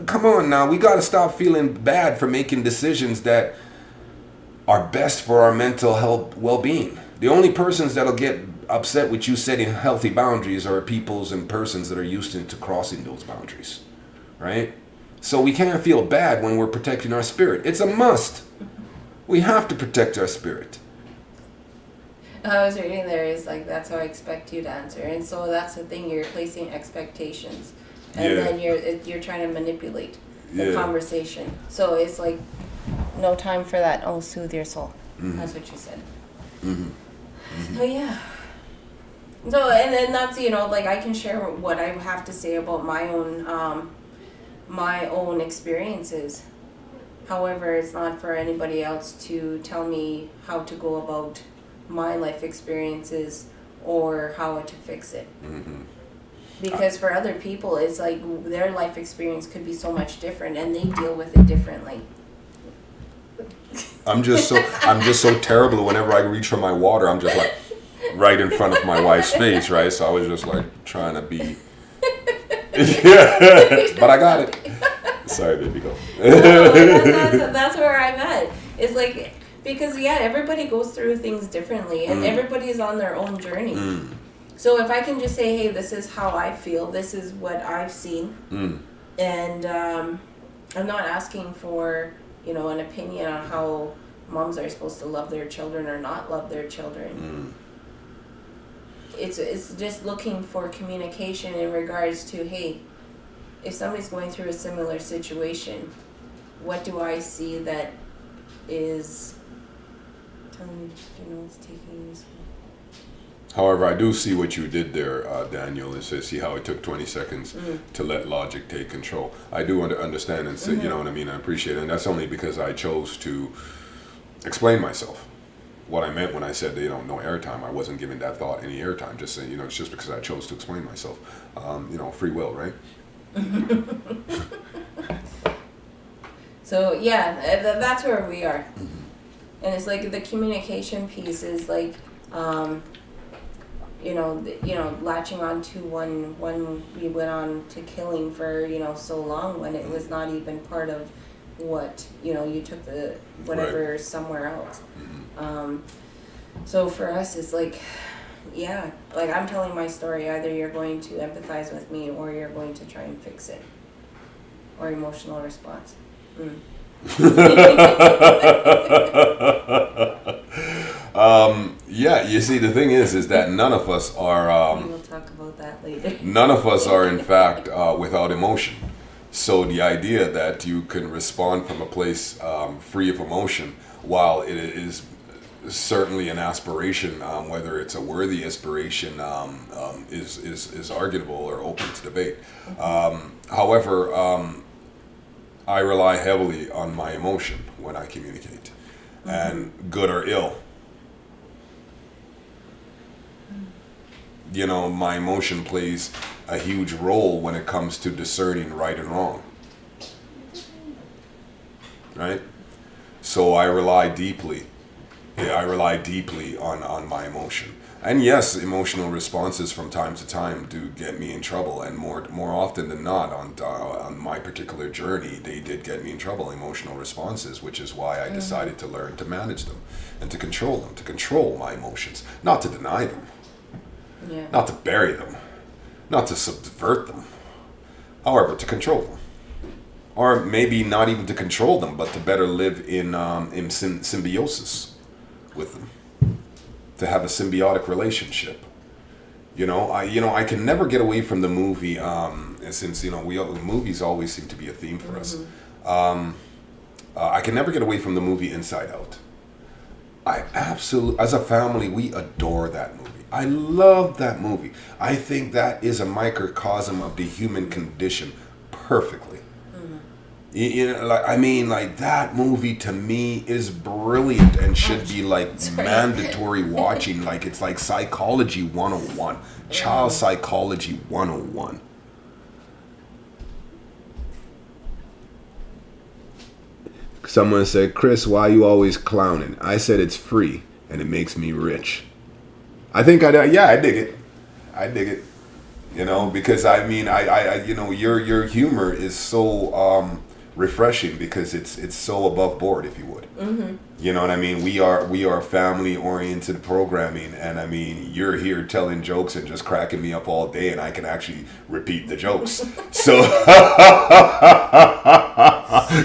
come on now. We got to stop feeling bad for making decisions that are best for our mental health well-being. The only persons that'll get upset with you setting healthy boundaries are peoples and persons that are used to crossing those boundaries, right? So we can't feel bad when we're protecting our spirit. It's a must. We have to protect our spirit. I was reading there is like that's how I expect you to answer, and so that's the thing, you're placing expectations, and Yeah. then you're trying to manipulate the Yeah. conversation. So it's like no time for that. Oh, soothe your soul. That's what you said. So yeah. So and that's like I can share what I have to say about my own experiences. However, it's not for anybody else to tell me how to go about my life experiences or how to fix it. Because for other people, it's like their life experience could be so much different and they deal with it differently. I'm just so terrible. Whenever I reach for my water, I'm just like right in front of my wife's face, right? So I was just like trying to be, but I got it. Sorry, baby, go. That's where I'm at. It's like, because everybody goes through things differently and everybody's on their own journey. So if I can just say, hey, this is how I feel, this is what I've seen, and I'm not asking for, an opinion on how moms are supposed to love their children or not love their children. It's just looking for communication in regards to, hey, if somebody's going through a similar situation, what do I see that is telling me, it's taking this. However, I do see what you did there, Daniel. Is see how it took 20 seconds to let logic take control. I do understand and say, you know what I mean. I appreciate it, and that's only because I chose to explain myself. What I meant when I said no airtime, I wasn't giving that thought any airtime. Just saying, it's just because I chose to explain myself. Free will, right? So that's where we are, and it's like the communication piece is like, latching on to one we went on to killing for so long when it was not even part of what you took the whatever Right. somewhere else. So for us it's like like I'm telling my story, either you're going to empathize with me or you're going to try and fix it, or emotional response. You see, the thing is that none of us are. We will talk about that later. None of us are, in fact, without emotion. So the idea that you can respond from a place free of emotion, while it is certainly an aspiration, whether it's a worthy aspiration, is arguable or open to debate. However, I rely heavily on my emotion when I communicate, and good or ill. My emotion plays a huge role when it comes to discerning right and wrong. Right? So I rely deeply on my emotion. And yes, emotional responses from time to time do get me in trouble, and more often than not on my particular journey, they did get me in trouble, emotional responses, which is why I decided to learn to manage them and to control them, to control my emotions, not to deny them. Yeah. Not to bury them, not to subvert them, however, to control them. Or maybe not even to control them, but to better live in symbiosis with them, to have a symbiotic relationship. I can never get away from the movie, since movies always seem to be a theme for us. I can never get away from the movie Inside Out. As a family, we adore that movie. I love that movie. I think that is a microcosm of the human condition perfectly. That movie to me is brilliant and should be mandatory watching. It's like psychology 101, child psychology 101. Someone said, Chris, why are you always clowning? I said it's free and it makes me rich. I think I dig it. I dig it. Because your humor is so refreshing because it's so above board, if you would. You know what I mean? We are family oriented programming, and I mean, you're here telling jokes and just cracking me up all day, and I can actually repeat the jokes. So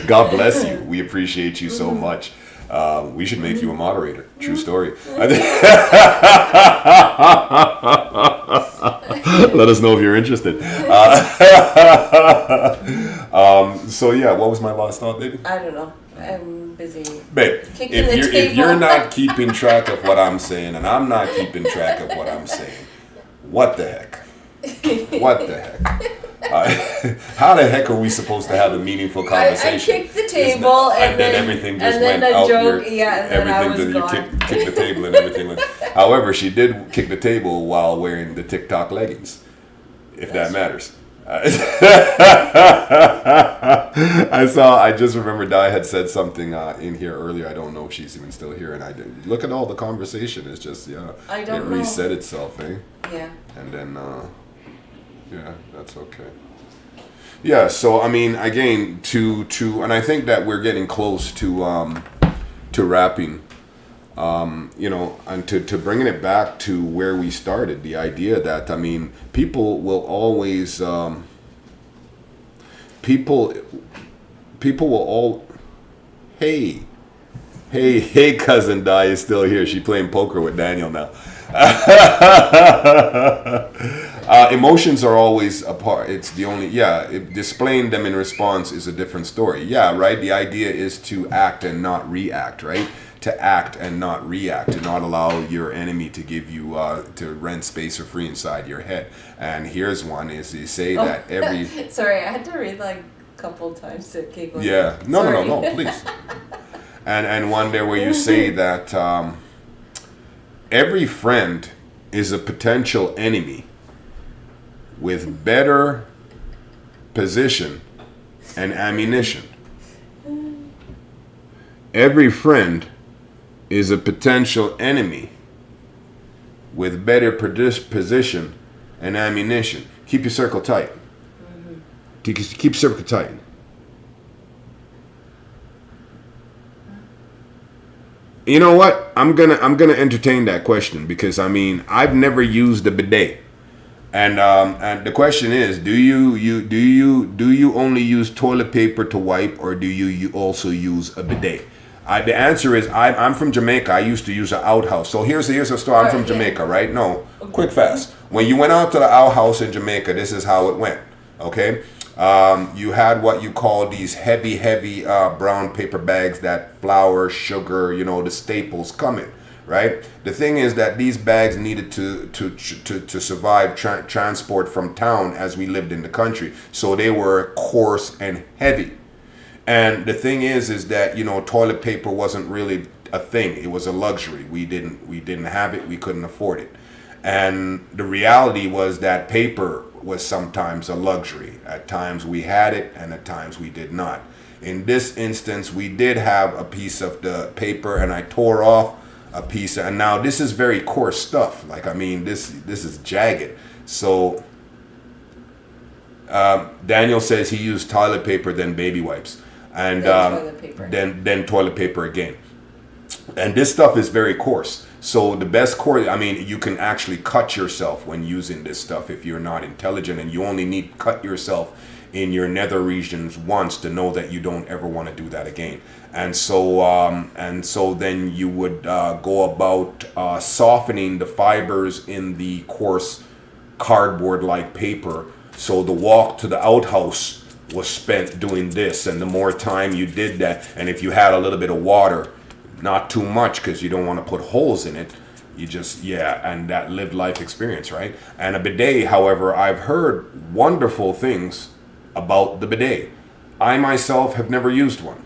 God bless you. We appreciate you so much. We should make you a moderator. True story. Let us know if you're interested. So yeah, what was my last thought, baby? I don't know. I'm busy. Babe, Kicking the if you're table. not keeping track of what I'm saying, and I'm not keeping track of what I'm saying, what the heck? What the heck? How the heck are we supposed to have a meaningful I conversation? kicked the table and then everything just and then went the out. joke, and then I was you gone. kicked the table and everything went. However, she did kick the table while wearing the TikTok leggings, if that matters. I just remember Di had said something in here earlier. I don't know if she's even still here, and I did look at all the conversation. It's just I it don't know. reset itself, eh? Yeah. And then yeah, that's okay. Yeah, so I mean, again, to and I think that we're getting close to wrapping. You know, and to bringing it back to where we started, the idea that, I mean, people will always people will all hey cousin Di is still here. She playing poker with Daniel now. Emotions are always a part. It's the only, displaying them in response is a different story. Yeah, right. The idea is to act and not react, right? To act and not react, to not allow your enemy to give you to rent space or free inside your head. And here's one: is you say that every. Sorry, I had to read like a couple times to keep going. Yeah, no, please. And one there where you say that every friend is a potential enemy with better position and ammunition. Every friend is a potential enemy with better position and ammunition. Keep your circle tight. Keep your circle tight. You know what? I'm gonna entertain that question because, I mean, I've never used a bidet, and the question is, do you only use toilet paper to wipe, or do you also use a bidet? The answer is I'm from Jamaica. I used to use an outhouse. So here's a story. I'm from Jamaica, right? No, quick fast. When you went out to the outhouse in Jamaica, this is how it went. Okay, you had what you call these heavy brown paper bags that flour, sugar, the staples come in. Right. The thing is that these bags needed to survive transport from town as we lived in the country. So they were coarse and heavy. And the thing is that, toilet paper wasn't really a thing. It was a luxury. We didn't have it. We couldn't afford it. And the reality was that paper was sometimes a luxury. At times we had it, and at times we did not. In this instance, we did have a piece of the paper, and I tore off a piece. And now this is very coarse stuff. Like, I mean, this is jagged. So Daniel says he used toilet paper, then baby wipes. And toilet paper. Then toilet paper again. And this stuff is very coarse. So the best course, I mean, you can actually cut yourself when using this stuff if you're not intelligent, and you only need to cut yourself in your nether regions once to know that you don't ever want to do that again. And so then you would go about softening the fibers in the coarse cardboard-like paper. So the walk to the outhouse was spent doing this, and the more time you did that, and if you had a little bit of water, not too much because you don't want to put holes in it, you just, and that lived life experience, right? And a bidet, however, I've heard wonderful things about the bidet. I myself have never used one.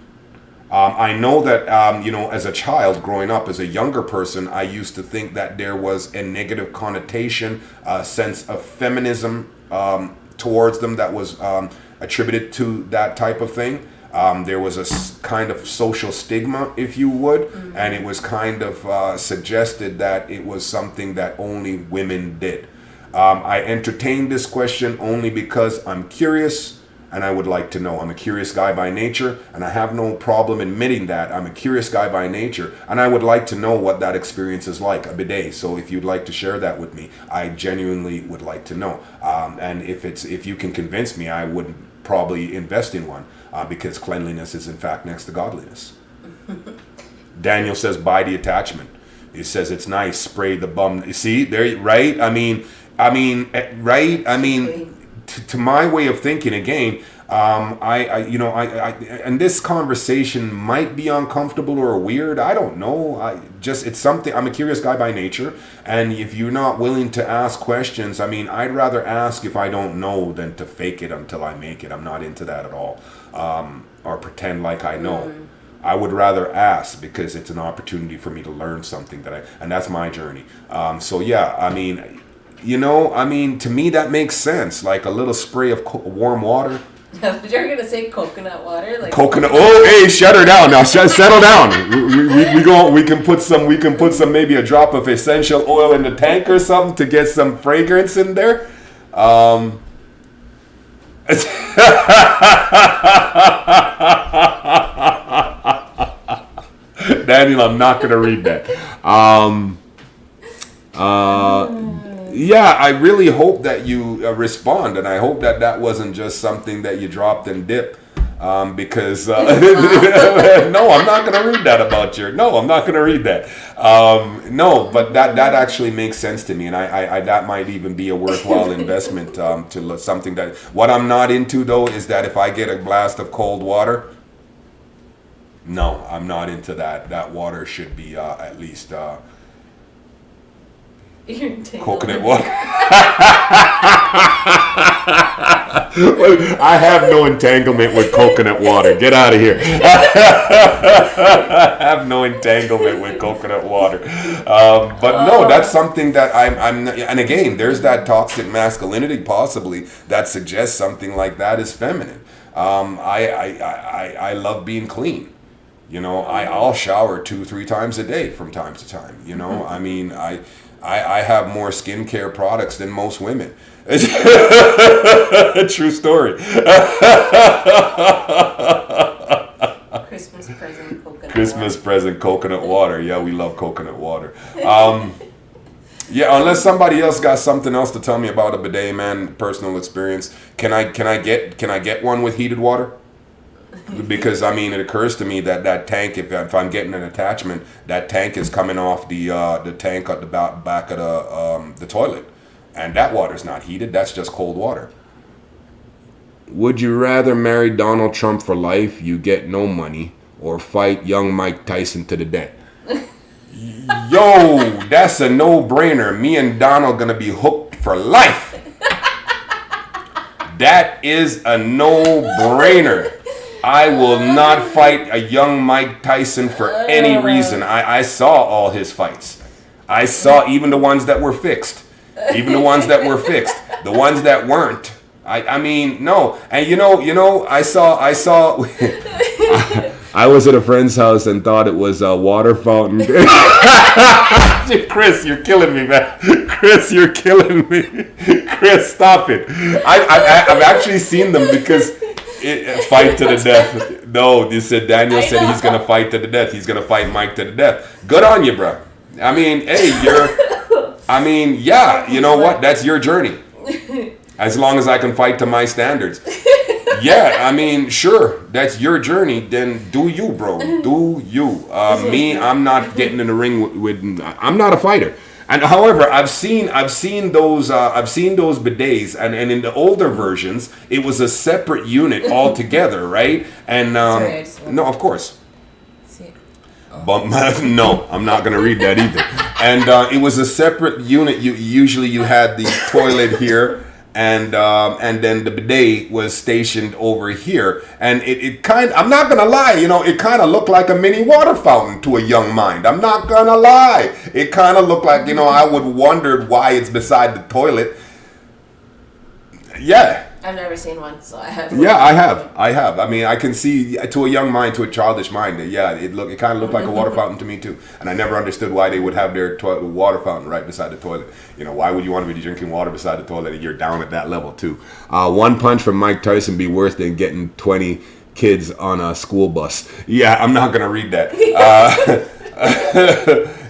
I know that, as a child growing up, as a younger person, I used to think that there was a negative connotation, a sense of feminism towards them that was attributed to that type of thing. There was a kind of social stigma, if you would, and it was kind of suggested that it was something that only women did. I entertained this question only because I'm curious. and I would like to know. I'm a curious guy by nature, and I have no problem admitting that. I'm a curious guy by nature, and I would like to know what that experience is like, a bidet. So if you'd like to share that with me, I genuinely would like to know. And if you can convince me, I would probably invest in one, because cleanliness is in fact next to godliness. Daniel says, buy the attachment. He says it's nice. Spray the bum. You see there, right? I mean, right? I mean, to my way of thinking, again, and this conversation might be uncomfortable or weird. I don't know. It's something. I'm a curious guy by nature, and if you're not willing to ask questions, I mean, I'd rather ask if I don't know than to fake it until I make it. I'm not into that at all, or pretend like I know. I would rather ask because it's an opportunity for me to learn something and that's my journey. So yeah, I mean, to me that makes sense. Like a little spray of warm water. You're gonna say coconut water, like coconut. Oh, hey, shut her down now. Settle down. We can put some maybe a drop of essential oil in the tank or something to get some fragrance in there. Daniel, I'm not gonna read that. Yeah, I really hope that you respond, and I hope that wasn't just something that you dropped and dipped. Because no, I'm not gonna read that about you. No, I'm not gonna read that. No, but that actually makes sense to me, and I that might even be a worthwhile investment to something that. What I'm not into though is that if I get a blast of cold water. No, I'm not into that. That water should be at least coconut water. I have no entanglement with coconut water. Get out of here. I have no entanglement with coconut water. But no, that's something that I'm and again, there's that toxic masculinity possibly that suggests something like that is feminine. I love being clean. I'll shower 2-3 times a day from time to time. I mean, I have more skincare products than most women. True story. Christmas present coconut water. Yeah, we love coconut water. Yeah, unless somebody else got something else to tell me about a bidet, man, personal experience. Can I get one with heated water? Because I mean, it occurs to me that tank, if I'm getting an attachment, that tank is coming off the tank at the back of the toilet, and that water's not heated. That's just cold water. Would you rather marry Donald Trump for life, you get no money, or fight young Mike Tyson to the death? Yo, that's a no-brainer. Me and Donald gonna be hooked for life. That is a no-brainer. I will not fight a young Mike Tyson for any reason. I saw all his fights. I saw even the ones that were fixed. Even the ones that were fixed. The ones that weren't. I mean, no. And I saw I was at a friend's house and thought it was a water fountain. Chris, you're killing me, man. Chris, you're killing me. Chris, stop it. I've actually seen them because fight to the death. No, Daniel said he's going to fight to the death. He's going to fight Mike to the death. Good on you, bro. I mean, hey, yeah, you know what? That's your journey. As long as I can fight to my standards. Yeah, I mean, sure, that's your journey. Then do you, bro. Do you. Me, I'm not getting in the ring with I'm not a fighter. And however, I've seen those bidets, and in the older versions, it was a separate unit altogether, right? And no, of course. But no, I'm not gonna read that either. And it was a separate unit. Usually you had the toilet here, and then the bidet was stationed over here, and it kind. I'm not gonna lie, it kind of looked like a mini water fountain to a young mind. I'm not gonna lie, it kind of looked like I would wondered why it's beside the toilet. Yeah, I've never seen one, so I have. Yeah, I have. I mean, I can see to a young mind, to a childish mind, that yeah, it kind of looked like a water fountain to me too. And I never understood why they would have their water fountain right beside the toilet. You know, why would you want to be drinking water beside the toilet? You're down at that level too. One punch from Mike Tyson be worse than getting 20 kids on a school bus. Yeah, I'm not gonna read that.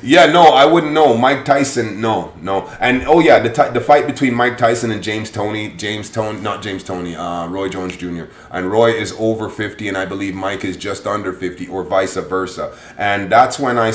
Yeah, no, I wouldn't know. Mike Tyson, no. And oh yeah, the fight between Mike Tyson and Roy Jones Jr. And Roy is over 50, and I believe Mike is just under 50, or vice versa. And that's when I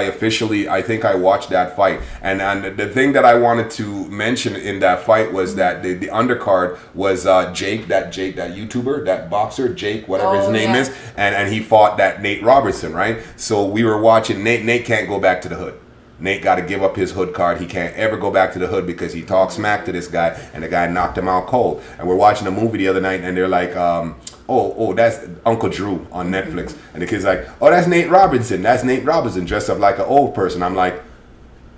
officially, I think I watched that fight. And the thing that I wanted to mention in that fight was that the undercard was Jake, that YouTuber, that boxer, Jake, whatever his name is, and he fought that Nate Robertson, right? So we were watching Nate. Nate can't go back to the hood. Nate got to give up his hood card. He can't ever go back to the hood because he talked smack to this guy, and the guy knocked him out cold. And we're watching a movie the other night, and they're like, oh, that's Uncle Drew on Netflix. And the kid's like, oh, that's Nate Robinson. That's Nate Robinson dressed up like an old person. I'm like,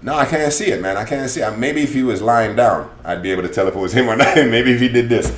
no, I can't see it, man. I can't see it. Maybe if he was lying down, I'd be able to tell if it was him or not. Maybe if he did this.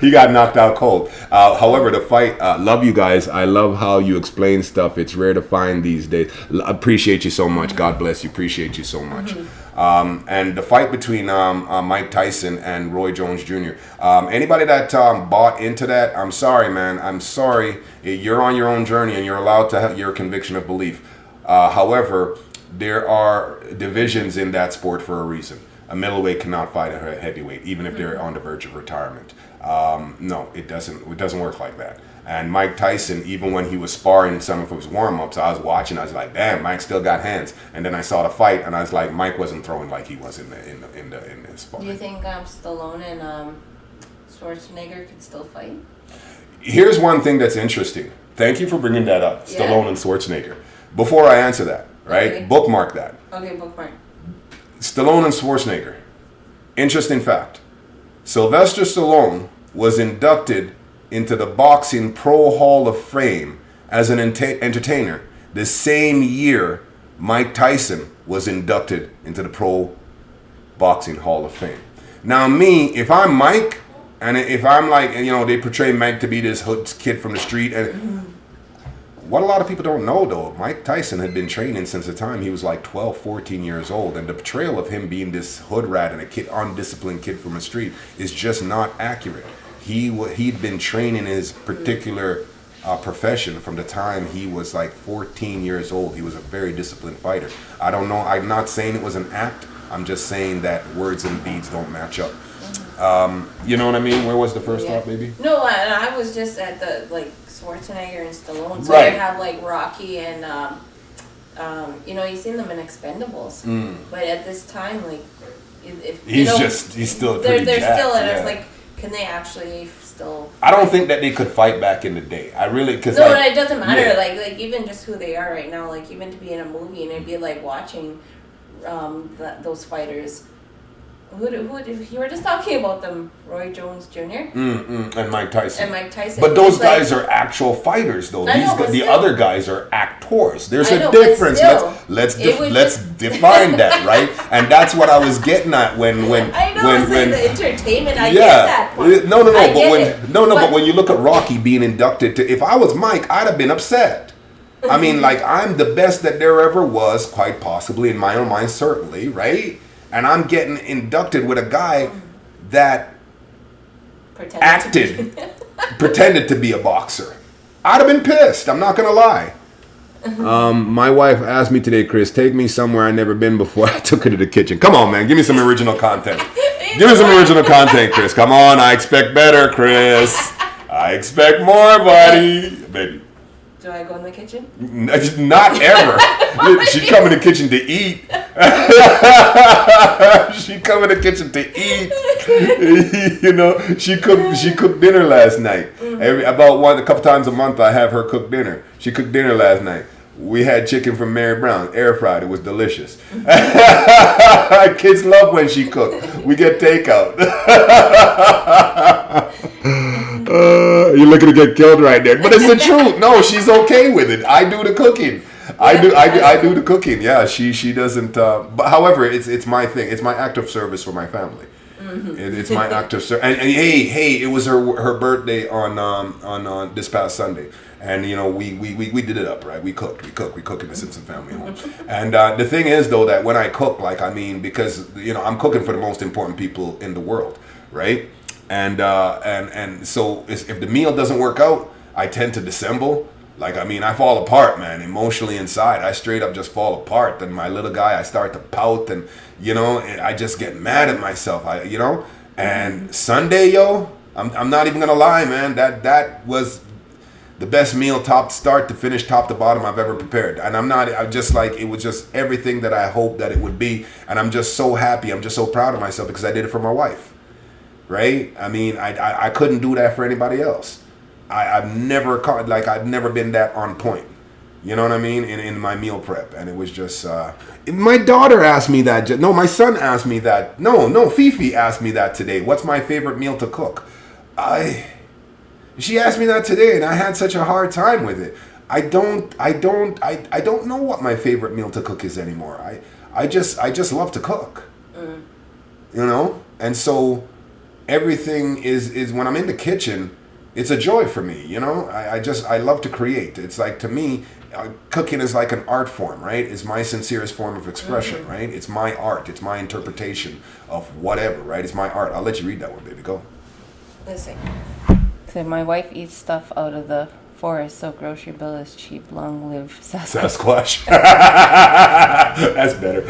He got knocked out cold. However, the fight, love you guys. I love how you explain stuff. It's rare to find these days. Appreciate you so much. God bless you. Appreciate you so much. And the fight between Mike Tyson and Roy Jones Jr. Anybody that bought into that, I'm sorry, man. I'm sorry. You're on your own journey, and you're allowed to have your conviction of belief. However, there are divisions in that sport for a reason. A middleweight cannot fight a heavyweight, even if they're on the verge of retirement. No, it doesn't. It doesn't work like that. And Mike Tyson, even when he was sparring in some of his warm-ups, I was watching. I was like, "Damn, Mike still got hands." And then I saw the fight, and I was like, "Mike wasn't throwing like he was in the spot." Do you think Stallone and Schwarzenegger could still fight? Here's one thing that's interesting. Thank you for bringing that up, Yeah. Stallone and Schwarzenegger. Before I answer that, right? Okay. Bookmark that. Okay, bookmark. Stallone and Schwarzenegger. Interesting fact. Sylvester Stallone was inducted into the Boxing Pro Hall of Fame as an entertainer the same year Mike Tyson was inducted into the Pro Boxing Hall of Fame. Now me, if I'm Mike, and if I'm like, you know, they portray Mike to be this hood kid from the street, and what a lot of people don't know, though, Mike Tyson had been training since the time he was like 12, 14 years old. And the portrayal of him being this hood rat and a undisciplined kid from the street is just not accurate. He'd been training his particular profession from the time he was like 14 years old. He was a very disciplined fighter. I don't know. I'm not saying it was an act. I'm just saying that words and deeds don't match up. You know what I mean? Where was the first thought, baby? No, I was just at the Schwarzenegger and Stallone. So Right. you have like Rocky and you know, you've seen them in Expendables. But at this time, like, if He's you know, he's still pretty they're jacked, still, and yeah. it's like, can they actually still? I don't think that they could fight back in the day. I really, because No, it doesn't matter. yeah. Like even just who they are right now. Like even to be in a movie and it'd be like watching those fighters. Who you were just talking about them, Roy Jones Jr. And Mike Tyson. But But those guys are actual fighters, though. I know, but The still. other guys are actors. There's I a know, but difference. still, Let's it would let's just- define that, right? And that's what I was getting at when I know, it's like the entertainment. I yeah. get that part. No, I but get when it. but when you look at Rocky being inducted to, if I was Mike, I'd have been upset. I mean, like, I'm the best that there ever was, quite possibly in my own mind, certainly, right? And I'm getting inducted with a guy that pretended to be a boxer. I'd have been pissed. I'm not gonna lie. My wife asked me today, Chris, take me somewhere I've never been before. I took her to the kitchen. Come on, man, give me some original content. Give me some original content, Chris. Come on, I expect better, Chris. I expect more, buddy. Baby. Do I go in the kitchen? Not ever. She come in the kitchen to eat. She come in the kitchen to eat. You know, she cooked dinner last night. A couple times a month I have her cook dinner. She cooked dinner last night. We had chicken from Mary Brown, air fried. It was delicious. Kids love when she cook. We get takeout. You're looking to get killed right there, but it's the truth. No, she's okay with it. I do the cooking. I do the cooking. Yeah, she doesn't. But however, it's my thing. It's my act of service for my family. It's my act of service. And hey, it was her birthday on this past Sunday. And you know we did it up, right? We cooked in the Simpson family home. And the thing is though that when I cook, like I mean, because you know I'm cooking for the most important people in the world, right? And so if the meal doesn't work out, I tend to dissemble. Like I mean, I fall apart, man, emotionally inside. I straight up just fall apart. And my little guy, I start to pout, and you know, I just get mad at myself. And Sunday, yo, I'm not even gonna lie, man. That was the best meal, start to finish, top to bottom I've ever prepared. And I'm just like, it was just everything that I hoped that it would be. And I'm just so happy. I'm just so proud of myself because I did it for my wife. Right? I mean, I couldn't do that for anybody else. I've never been that on point. You know what I mean? In my meal prep. And it was just, my daughter asked me that. No, my son asked me that. No, Fifi asked me that today. What's my favorite meal to cook? She asked me that today, and I had such a hard time with it. I don't know what my favorite meal to cook is anymore. I just love to cook. You know? And so everything is when I'm in the kitchen, it's a joy for me, you know? I love to create. It's like, to me, cooking is like an art form, right? It's my sincerest form of expression, right? It's my art. It's my interpretation of whatever, right? It's my art. I'll let you read that one, baby. Go. Listen. So my wife eats stuff out of the forest, so grocery bill is cheap. Long live Sasquatch. That's better.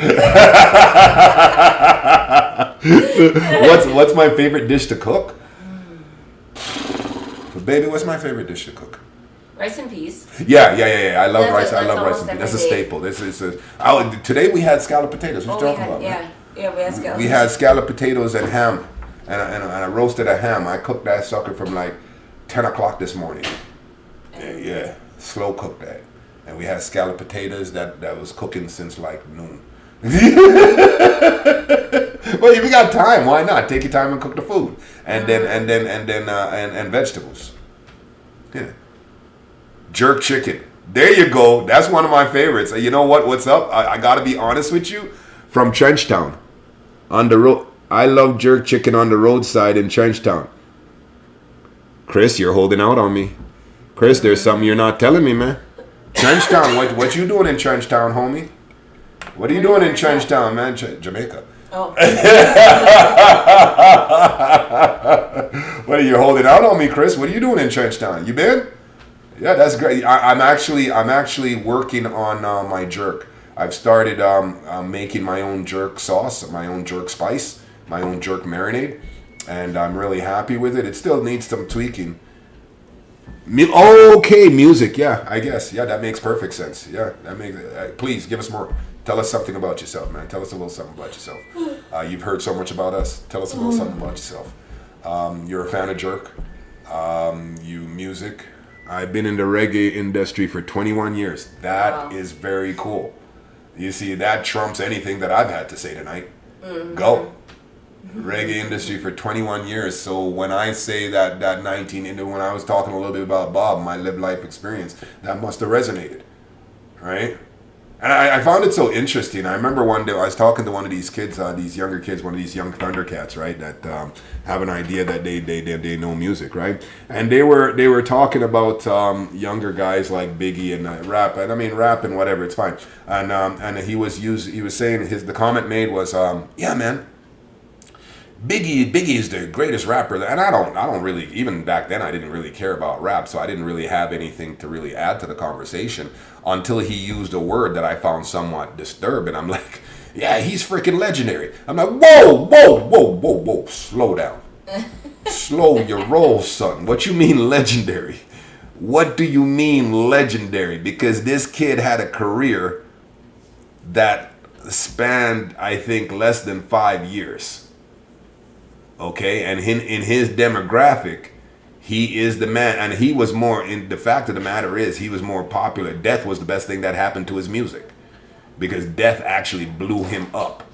What's my favorite dish to cook? Baby, what's my favorite dish to cook? Rice and peas. Yeah. I love rice. I That's love rice and peas. That's a staple. Today we had scalloped potatoes. What you talking about? Yeah, we had scalloped. We had scalloped potatoes and ham, and I roasted a ham. I cooked that sucker from like 10 o'clock this morning. Yeah, slow cooked that. And we had scalloped potatoes that was cooking since like noon. Well, if you got time, why not? Take your time and cook the food, and then vegetables. Yeah, jerk chicken. There you go. That's one of my favorites. You know what? What's up? I gotta be honest with you. From Trenchtown, on the road. I love jerk chicken on the roadside in Trenchtown. Chris, you're holding out on me. Chris, there's something you're not telling me, man. Trenchtown, what you doing in Trenchtown, homie? What are you doing in Trenchtown, man? Jamaica. Oh. What are you holding out on me, Chris? What are you doing in Trenchtown? You been? Yeah, that's great. I'm actually working on my jerk. I've started making my own jerk sauce, my own jerk spice, my own jerk marinade, and I'm really happy with it. It still needs some tweaking. Okay, music. Yeah, I guess. Yeah, that makes perfect sense. Yeah, that makes. Please give us more. Tell us something about yourself, man. Tell us a little something about yourself. You've heard so much about us. Tell us a little something about yourself. You're a fan of jerk. You music. I've been in the reggae industry for 21 years. That is very cool. You see, that trumps anything that I've had to say tonight. Go. Reggae industry for 21 years. So when I say that 19, when I was talking a little bit about Bob, my live life experience, that must have resonated, right? And I found it so interesting. I remember one day I was talking to one of these kids, these younger kids, one of these young Thundercats, right? That have an idea that they know music, right? And they were talking about younger guys like Biggie and rap. And I mean rap and whatever, it's fine. And he was saying the comment made was, yeah, man. Biggie is the greatest rapper, and I don't really, even back then I didn't really care about rap, so I didn't really have anything to really add to the conversation until he used a word that I found somewhat disturbing. I'm like, yeah, he's freaking legendary. I'm like, whoa, slow down. Slow your roll, son. What you mean legendary? What do you mean legendary? Because this kid had a career that spanned, I think, less than 5 years. Okay, and in his demographic, he is the man, and he was more, in the fact of the matter is, he was more popular. Death was the best thing that happened to his music, because death actually blew him up.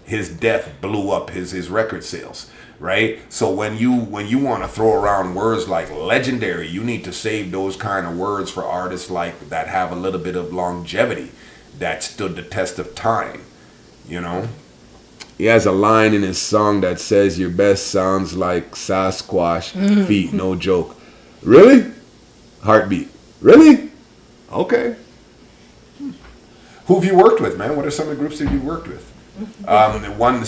His death blew up his record sales, right? So when you want to throw around words like legendary, you need to save those kind of words for artists like that have a little bit of longevity, that stood the test of time, you know? He has a line in his song that says, "Your best sounds like Sasquatch feet." No joke. Really? Heartbeat. Really? Okay. Who have you worked with, man? What are some of the groups that you've worked with?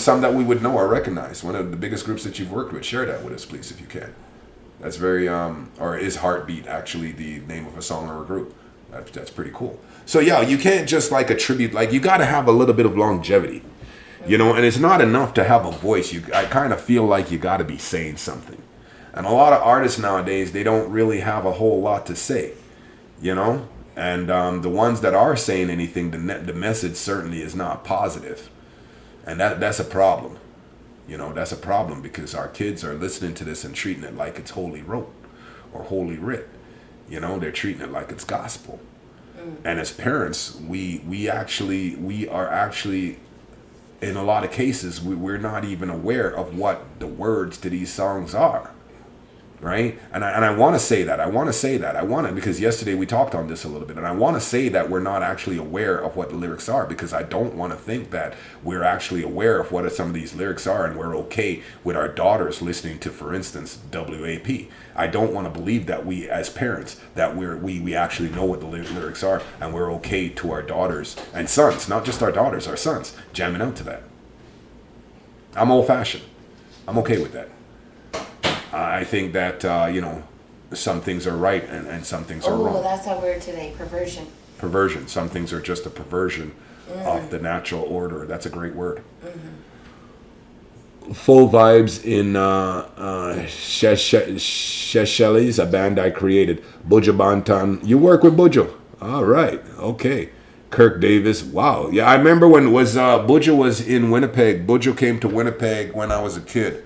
Some that we would know or recognize. One of the biggest groups that you've worked with. Share that with us, please, if you can. That's very, or is Heartbeat actually the name of a song or a group? That's pretty cool. So yeah, you can't just like attribute, like you got to have a little bit of longevity, you know, and it's not enough to have a voice. I kind of feel like you got to be saying something. And a lot of artists nowadays, they don't really have a whole lot to say, you know, and the ones that are saying anything, the message certainly is not positive. And that's a problem. You know, that's a problem because our kids are listening to this and treating it like it's holy rote or holy writ. You know, they're treating it like it's gospel. And as parents, we are actually, in a lot of cases, we're not even aware of what the words to these songs are. Right? And I want to say that. Because yesterday we talked on this a little bit. And I want to say that we're not actually aware of what the lyrics are, because I don't want to think that we're actually aware of what some of these lyrics are and we're okay with our daughters listening to, for instance, WAP. I don't want to believe that we as parents, that we actually know what the lyrics are and we're okay to our daughters and sons, not just our daughters, our sons, jamming out to that. I'm old fashioned. I'm okay with that. I think that, you know, some things are right and some things are wrong. Oh, that's our word today, perversion. Perversion. Some things are just a perversion of the natural order. That's a great word. Full Vibes in Shesheli's, a band I created. Bujo Bantan. You work with Bujo? All right. Okay. Kirk Davis. Wow. Yeah, I remember when Bujo was in Winnipeg. Bujo came to Winnipeg when I was a kid.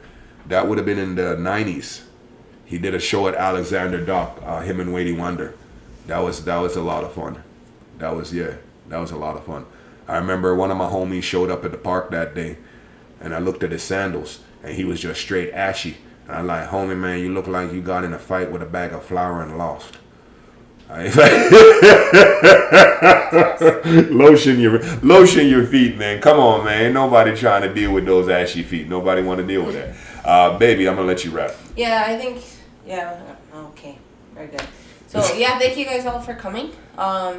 That would have been in the 90s. He did a show at Alexander Dock, him and Wadey Wonder. That was a lot of fun. That was a lot of fun. I remember one of my homies showed up at the park that day, and I looked at his sandals, and he was just straight ashy. And I'm like, homie, man, you look like you got in a fight with a bag of flour and lost. Lotion your feet, man. Come on, man. Ain't nobody trying to deal with those ashy feet. Nobody want to deal with that. Baby, I'm gonna let you wrap. Yeah, I think. Yeah. Okay. Very good. So yeah, thank you guys all for coming. I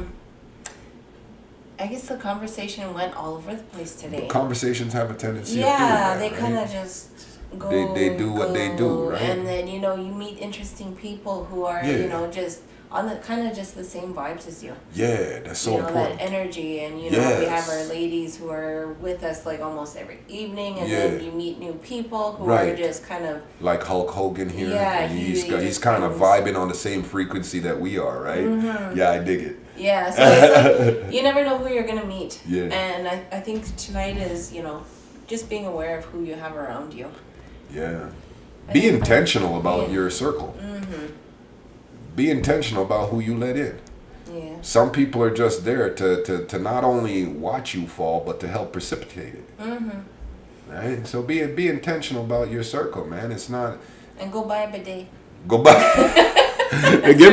guess the conversation went all over the place today. Conversations have a tendency of doing that, they kind of just go. They do what they do, right? And then you meet interesting people who are just on the kind of just the same vibes as you. Yeah, that's so important. That energy, and we have our ladies who are with us like almost every evening, and then you meet new people who are just kind of like Hulk Hogan here. Yeah, he's kind of vibing on the same frequency that we are, right? Mm-hmm. Yeah, I dig it. Yeah, so it's like, you never know who you're gonna meet. Yeah. And I think tonight is just being aware of who you have around you. Yeah. Be intentional about your circle. Mm-hmm. Be intentional about who you let in. Yeah. Some people are just there to not only watch you fall, but to help precipitate it. Mm-hmm. Right? So be intentional about your circle, man. It's not. And go buy a bidet. Go buy.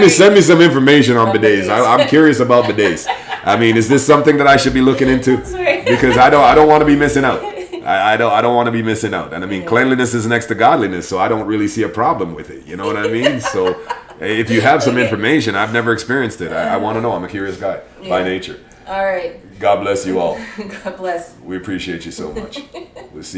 Send me some information on bidets. I'm curious about bidets. I mean, is this something that I should be looking into? Because I don't want to be missing out. I don't want to be missing out. And I mean, cleanliness is next to godliness, so I don't really see a problem with it. You know what I mean? So if you have some information, I've never experienced it. I want to know. I'm a curious guy by nature. All right. God bless you all. God bless. We appreciate you so much. We'll see